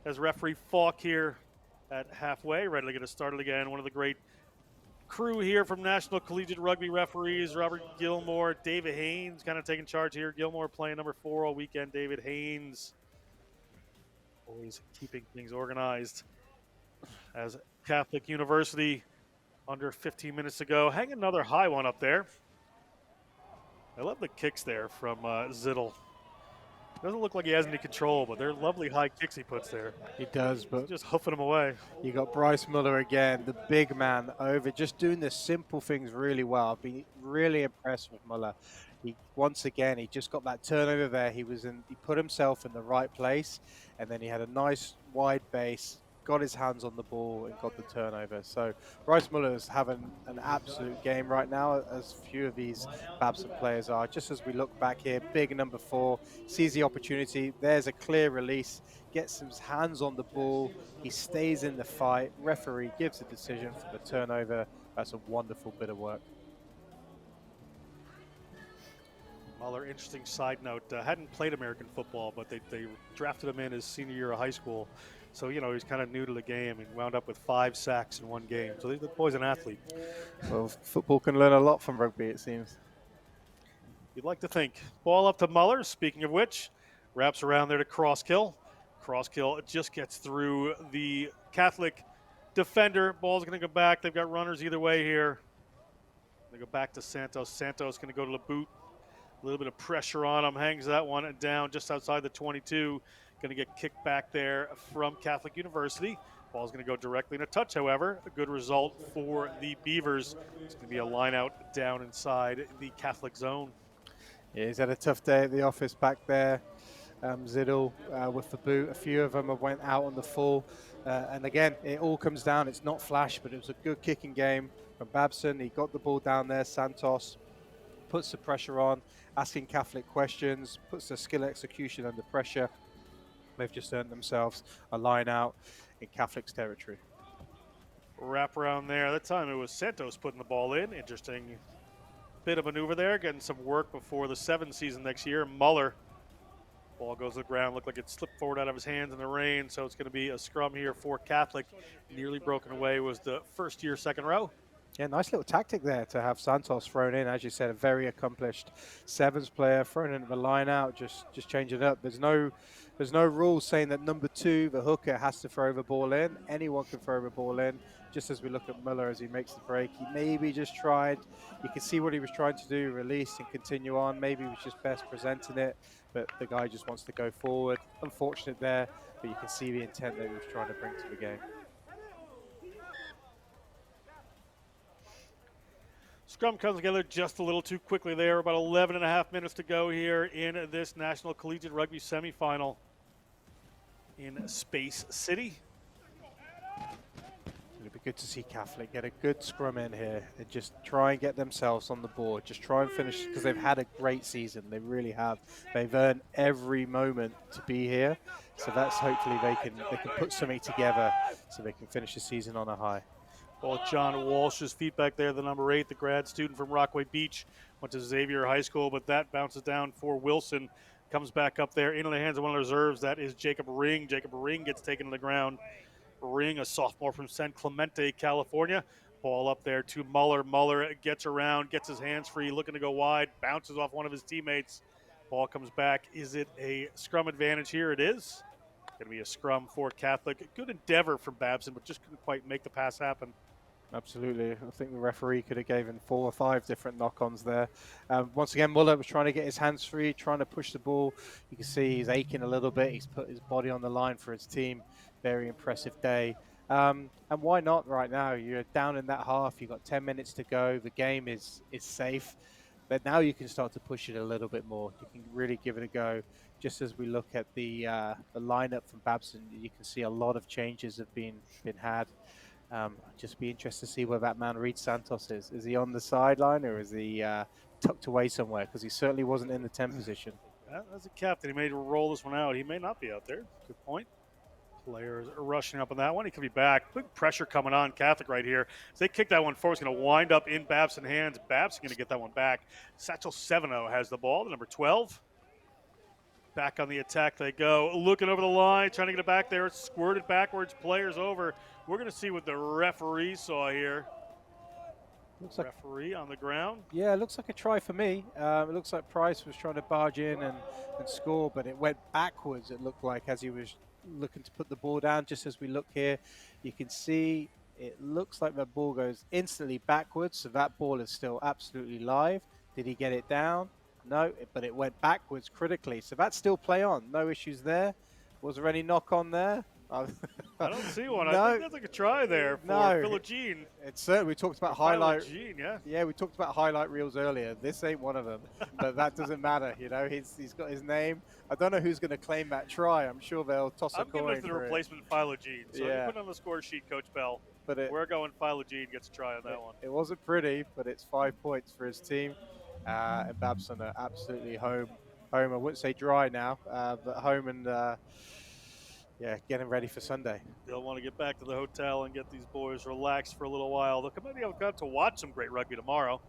As referee Falk here at halfway, ready to get us started again. One of the great crew here from National Collegiate Rugby referees, Robert Gilmore, David Haynes kind of taking charge here. Gilmore playing number 4 all weekend. David Haynes always keeping things organized. As Catholic University under 15 minutes to go. Hang another high one up there. I love the kicks there from Zittel. Doesn't look like he has any control, but they're lovely high kicks he puts there. He does, but just hoofing them away. You got Bryce Muller again, the big man over, just doing the simple things really well. I've been really impressed with Muller. Once again, he just got that turnover there. He put himself in the right place, and then he had a nice wide base, got his hands on the ball and got the turnover. So Bryce Muller is having an absolute game right now, as few of these Babson players are. Just as we look back here, big number 4, sees the opportunity. There's a clear release, gets his hands on the ball. He stays in the fight. Referee gives a decision for the turnover. That's a wonderful bit of work. Muller, interesting side note, hadn't played American football, but they drafted him in his senior year of high school. So, he's kind of new to the game and wound up with 5 sacks in one game. So the boy's an athlete. Well, football can learn a lot from rugby, it seems. You'd like to think. Ball up to Muller, speaking of which, wraps around there to Crosskill. Crosskill just gets through the Catholic defender. Ball's going to go back. They've got runners either way here. They go back to Santos. Santos going to go to the boot. A little bit of pressure on him. Hangs that one down just outside the 22. Going to get kicked back there from Catholic University. Ball's going to go directly in a touch, however. A good result for the Beavers. It's going to be a line out down inside the Catholic zone. Yeah, he's had a tough day at the office back there. Ziddle with the boot. A few of them have went out on the full. And again, it all comes down. It's not flash, but it was a good kicking game from Babson. He got the ball down there. Santos puts the pressure on, asking Catholic questions, puts the skill execution under pressure. They've just earned themselves a line out in Catholic's territory. Wrap around there. That time it was Santos putting the ball in. Interesting bit of maneuver there, getting some work before the 7 season next year. Muller, ball goes to the ground. Looked like it slipped forward out of his hands in the rain, so it's going to be a scrum here for Catholic. Nearly broken away was the first year, second row. Yeah, nice little tactic there to have Santos thrown in. As you said, a very accomplished sevens player thrown into the line out, just change it up. There's no rule saying that number 2, the hooker, has to throw the ball in. Anyone can throw the ball in. Just as we look at Muller as he makes the break, he maybe just tried. You can see what he was trying to do, release and continue on. Maybe he was just best presenting it, but the guy just wants to go forward. Unfortunate there, but you can see the intent that he was trying to bring to the game. Scrum comes together just a little too quickly there. About 11 and a half minutes to go here in this National Collegiate Rugby semifinal in Space City. It'll be good to see Catholic get a good scrum in here and just try and get themselves on the board. Just try and finish, because they've had a great season. They really have. They've earned every moment to be here. So that's hopefully they can put something together so they can finish the season on a high. Well, John Walsh's feet back there, the number 8, the grad student from Rockaway Beach, went to Xavier High School, but that bounces down for Wilson. Comes back up there into the hands of one of the reserves. That is Jacob Ring. Jacob Ring gets taken to the ground. Ring, a sophomore from San Clemente, California. Ball up there to Muller. Muller gets around, gets his hands free, looking to go wide, bounces off one of his teammates. Ball comes back. Is it a scrum advantage here? It is. Going to be a scrum for Catholic. Good endeavor from Babson, but just couldn't quite make the pass happen. Absolutely. I think the referee could have given 4 or 5 different knock-ons there. Once again, Muller was trying to get his hands free, trying to push the ball. You can see he's aching a little bit. He's put his body on the line for his team. Very impressive day. And why not right now? You're down in that half. You've got 10 minutes to go. The game is safe. But now you can start to push it a little bit more. You can really give it a go. Just as we look at the lineup from Babson, you can see a lot of changes have been had. Just be interested to see where that man Reed Santos is. Is he on the sideline or is he tucked away somewhere? Because he certainly wasn't in the 10 position. As a captain, he may roll this one out. He may not be out there. Good point. Players are rushing up on that one. He could be back. Big pressure coming on Catholic right here. As they kick that one forward, it's going to wind up in Babson's hands. Babson going to get that one back. Satchel Seveno has the ball, the number 12. Back on the attack they go. Looking over the line, trying to get it back there. It's squirted backwards. Players over. We're going to see what the referee saw here. Looks like referee on the ground. Yeah, it looks like a try for me. It looks like Price was trying to barge in and score, but it went backwards, it looked like, as he was looking to put the ball down. Just as we look here, you can see it looks like the ball goes instantly backwards, so that ball is still absolutely live. Did he get it down? No, but it went backwards critically, so that's still play on. No issues there. Was there any knock on there? I don't see one. No. I think that's like a try there for Philogene. It's certainly, we talked about highlight. Philogene, yeah, we talked about highlight reels earlier. This ain't one of them, but that doesn't matter. You know, he's got his name. I don't know who's going to claim that try. I'm sure they'll toss a coin. I'm giving it to the replacement Philogene. So you put it on the score sheet, Coach Bell. But we're going Philogene gets a try on that one. It wasn't pretty, but it's 5 points for his team. And Babson are absolutely home. I wouldn't say dry now, but home and getting ready for Sunday. They'll want to get back to the hotel and get these boys relaxed for a little while. They'll come in. They've got to watch some great rugby tomorrow.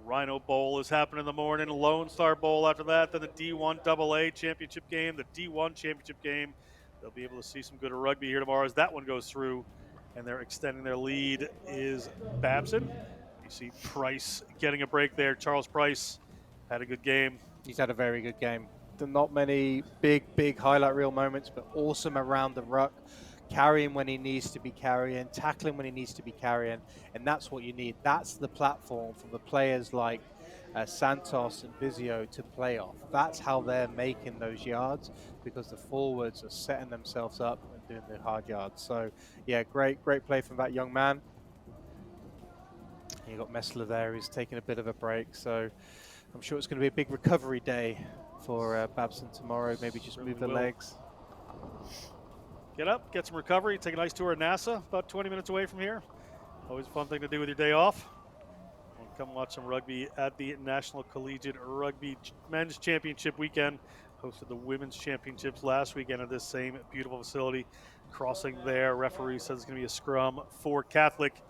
Rhino Bowl is happening in the morning, Lone Star Bowl after that, then the D1 AA championship game, the D1 championship game. They'll be able to see some good rugby here tomorrow as that one goes through, and they're extending their lead is Babson. You see Price getting a break there. Charles Price had a good game. He's had a very good game. Not many big highlight reel moments, but awesome around the ruck, carrying when he needs to be carrying, tackling when he needs to be carrying, and that's what you need. That's the platform for the players like Santos and Vizio to play off. That's how they're making those yards, because the forwards are setting themselves up and doing the hard yards. So yeah, great play from that young man. You got Messler there, who's taking a bit of a break, so I'm sure it's going to be a big recovery day for Babson tomorrow. Maybe just move the legs. Get up, get some recovery, take a nice tour of NASA, about 20 minutes away from here. Always a fun thing to do with your day off. And come watch some rugby at the National Collegiate Rugby Men's Championship weekend. Hosted the Women's Championships last weekend at this same beautiful facility. Crossing there, referee says it's going to be a scrum for Catholic.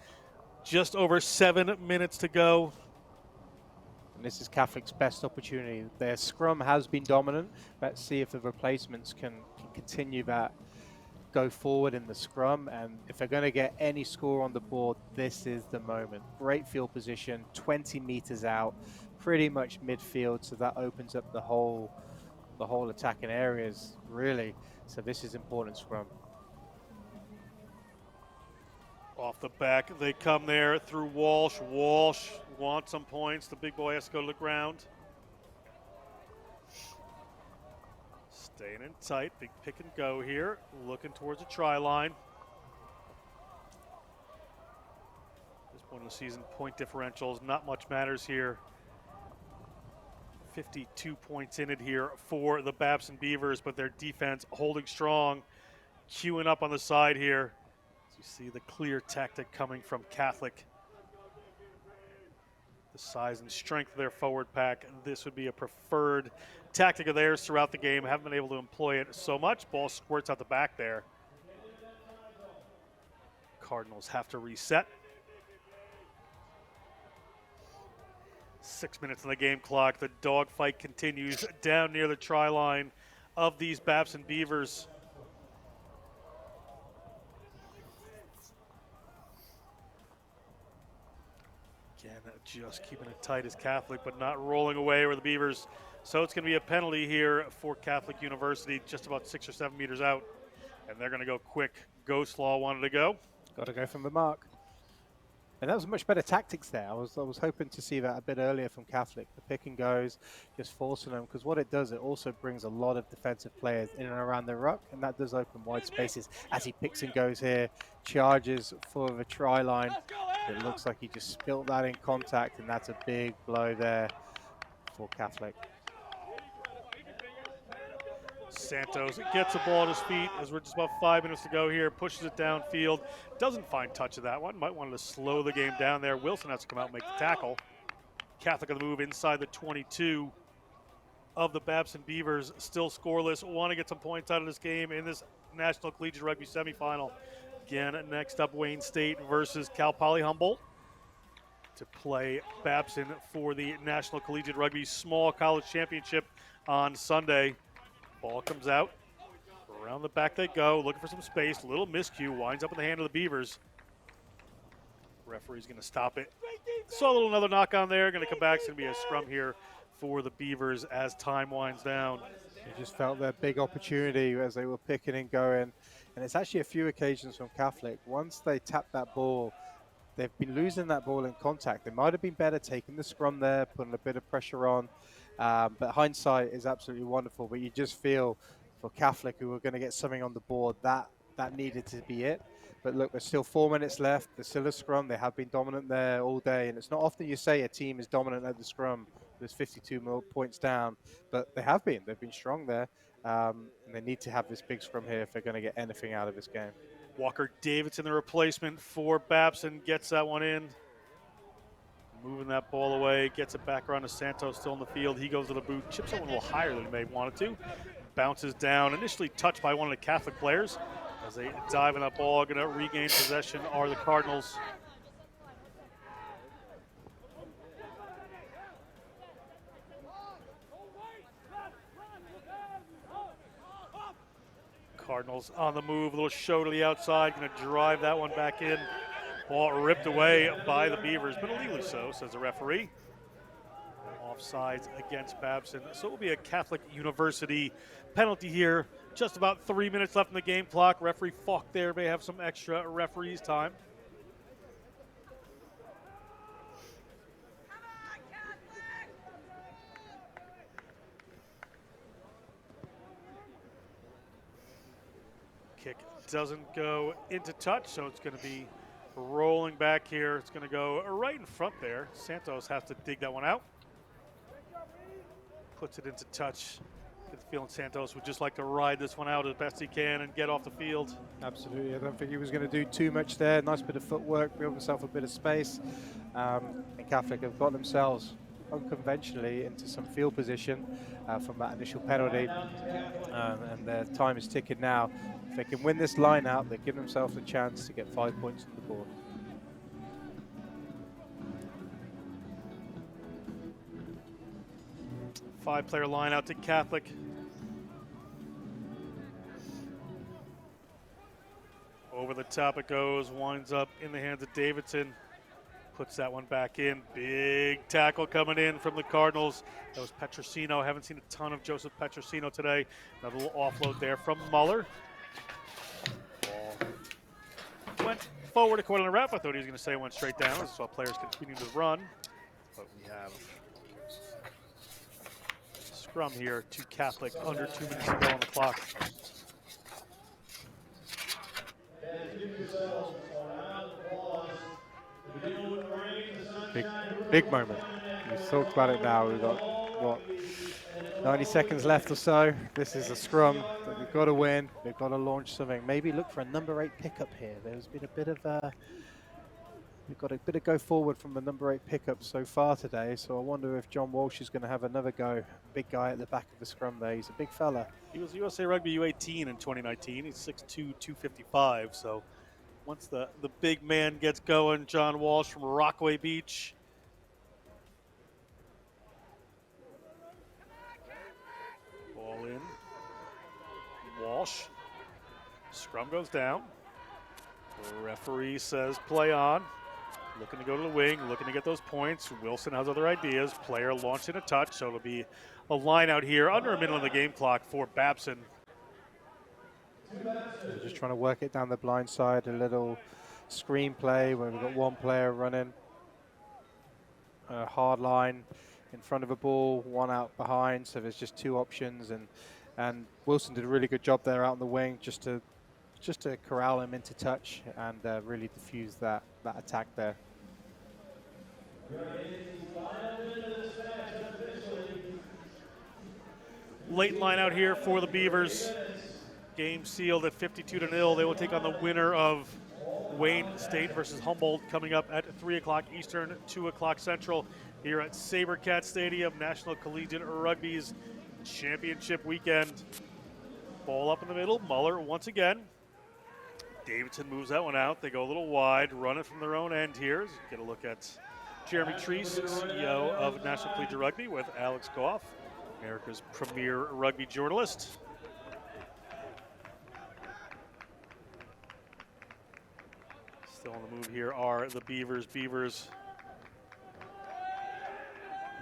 Just over 7 minutes to go. And this is Catholic's best opportunity. Their scrum has been dominant. Let's see if the replacements can continue that, go forward in the scrum. And if they're going to get any score on the board, this is the moment. Great field position, 20 meters out, pretty much midfield. So that opens up the whole attacking areas, really. So this is important scrum. Off the back, they come there through Walsh. Walsh wants some points. The big boy has to go to the ground. Staying in tight, big pick and go here. Looking towards the try line. At this point in the season, point differentials, not much matters here. 52 points in it here for the Babson Beavers, but their defense holding strong. Queuing up on the side here. You see the clear tactic coming from Catholic. The size and strength of their forward pack. This would be a preferred tactic of theirs throughout the game. Haven't been able to employ it so much. Ball squirts out the back there. Cardinals have to reset. 6 minutes on the game clock. The dogfight continues down near the try line of these Babson Beavers. Again, just keeping it tight as Catholic, but not rolling away with the Beavers. So it's going to be a penalty here for Catholic University, just about 6 or 7 meters out. And they're going to go quick. Ghost Law wanted to go. Got to go from the mark. And that was much better tactics there. I was hoping to see that a bit earlier from Catholic. The pick and goes, just forcing them, because what it does, it also brings a lot of defensive players in and around the ruck, and that does open wide spaces as he picks and goes here, charges for the try line. It looks like he just spilt that in contact, and that's a big blow there for Catholic. Santos gets the ball at his feet as we're just about 5 minutes to go here, pushes it downfield, doesn't find touch of that one, might want to slow the game down there. Wilson has to come out and make the tackle. Catholic on the move inside the 22 of the Babson Beavers, still scoreless, want to get some points out of this game in this National Collegiate Rugby semifinal. Again, next up, Wayne State versus Cal Poly Humboldt to play Babson for the National Collegiate Rugby Small College Championship on Sunday. Ball comes out. Around the back they go, looking for some space. Little miscue, winds up in the hand of the Beavers. Referee's going to stop it. Saw a little another knock on there. Going to come back. It's going to be a scrum here for the Beavers as time winds down. You just felt their big opportunity as they were picking and going. And it's actually a few occasions from Catholic. Once they tap that ball, they've been losing that ball in contact. They might have been better taking the scrum there, putting a bit of pressure on. But hindsight is absolutely wonderful. But you just feel for Catholic, who were going to get something on the board, that needed to be it. But look, there's still 4 minutes left. There's still a scrum. They have been dominant there all day. And it's not often you say a team is dominant at the scrum. There's 52 points down. But they have been. They've been strong there. And they need to have this big scrum here if they're going to get anything out of this game. Walker Davidson, the replacement for Babson, gets that one in. Moving that ball away, gets it back around to Santos, still in the field. He goes to the boot, chips it a little higher than he may have wanted to. Bounces down, initially touched by one of the Catholic players. As they dive in that ball, going to regain possession are the Cardinals. Cardinals on the move, a little show to the outside, going to drive that one back in. Ball ripped away by the Beavers, but illegally so, says the referee. Offsides against Babson. So it will be a Catholic University penalty here. Just about 3 minutes left in the game clock. Referee Falk there may have some extra referees time. Kick doesn't go into touch, so it's going to be rolling back here. It's going to go right in front there. Santos has to dig that one out. Puts it into touch. Get the feeling Santos would just like to ride this one out as best he can and get off the field. Absolutely. I don't think he was going to do too much there. Nice bit of footwork, build himself a bit of space. And Catholic have got themselves unconventionally into some field position from that initial penalty. And their time is ticking now. If they can win this line out, they give themselves a chance to get 5 points on the board. Five-player line out to Catholic. Over the top it goes, winds up in the hands of Davidson. Puts that one back in. Big tackle coming in from the Cardinals. That was Petrosino. I haven't seen a ton of Joseph Petrosino today. Another little offload there from Muller. Ball went forward according to the ref. I thought he was going to say it went straight down. I saw players continue to run. But we have scrum here to Catholic under 2 minutes to go on the clock. Big moment. We've talked about it now. We've got, what, 90 seconds left or so. This is a scrum that we've got to win. We've got to launch something. Maybe look for a number 8 pickup here. There's been a bit of we've got a bit of go forward from the number 8 pickup so far today. So I wonder if John Walsh is going to have another go. Big guy at the back of the scrum there. He's a big fella. He was USA Rugby U18 in 2019. He's 6'2", 255. So once the big man gets going, John Walsh from Rockaway Beach. Ball in. Walsh. Scrum goes down. The referee says play on. Looking to go to the wing, looking to get those points. Wilson has other ideas. Player launching a touch, so it'll be a line out here under a minute on the game clock for Babson. So just trying to work it down the blind side, a little screen play where we've got one player running a hard line in front of a ball, one out behind, so there's just 2 options, and Wilson did a really good job there out on the wing just to corral him into touch and really diffuse that attack there. Late line out here for the Beavers. Game sealed at 52-0. They will take on the winner of Wayne State versus Humboldt coming up at 3 o'clock Eastern, 2 o'clock Central here at SaberCat Stadium. National Collegiate Rugby's championship weekend. Ball up in the middle. Muller once again. Davidson moves that one out. They go a little wide, run it from their own end here. Get a look at Jeremy Treese, CEO of National Collegiate Rugby, with Alex Goff, America's premier rugby journalist. Still on the move here are the Beavers. Beavers,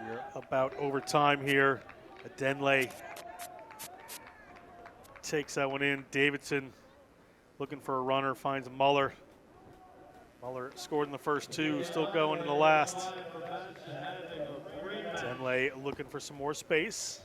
we're about over time here. Denley takes that one in. Davidson looking for a runner, finds Muller. Muller scored in the first 2, still going in the last. Denley looking for some more space.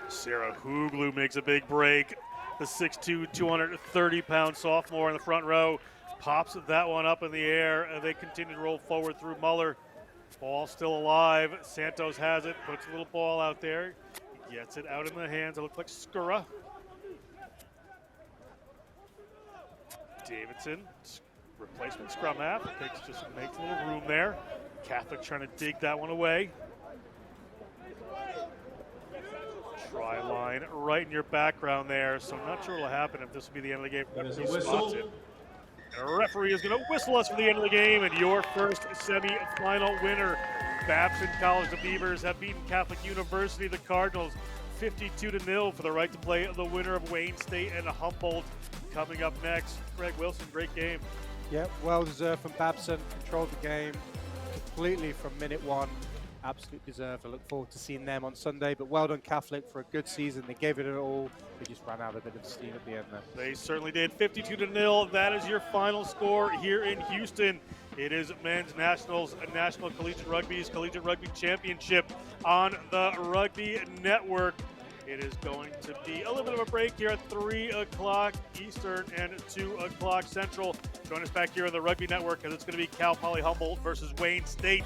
Sarah Huglu makes a big break. The 6'2", 230-pound sophomore in the front row pops that one up in the air, and they continue to roll forward through Muller. Ball still alive. Santos has it, puts a little ball out there. Gets it out in the hands. It looks like Skura. Davidson, replacement scrum half. Makes a little room there. Catholic trying to dig that one away. Try line right in your background there. So I'm not sure what'll happen if this will be the end of the game. He spots it. The referee is going to whistle us for the end of the game, and your first semi-final winner Babson College, the Beavers have beaten Catholic University, the Cardinals, 52-0 for the right to play the winner of Wayne State and Humboldt. Coming up next, Greg Wilson, great game. Yep, well deserved from Babson. Controlled the game completely from minute one. Absolute deserved. I look forward to seeing them on Sunday. But well done, Catholic, for a good season. They gave it all. They just ran out a bit of steam at the end there. They certainly did. 52-0. That is your final score here in Houston. It is men's nationals, National Collegiate Rugby's Collegiate Rugby Championship on the Rugby Network. It is going to be a little bit of a break here at 3 o'clock Eastern and 2 o'clock Central. Join us back here on the Rugby Network because it's going to be Cal Poly Humboldt versus Wayne State.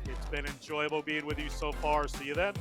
It's been enjoyable being with you so far. See you then.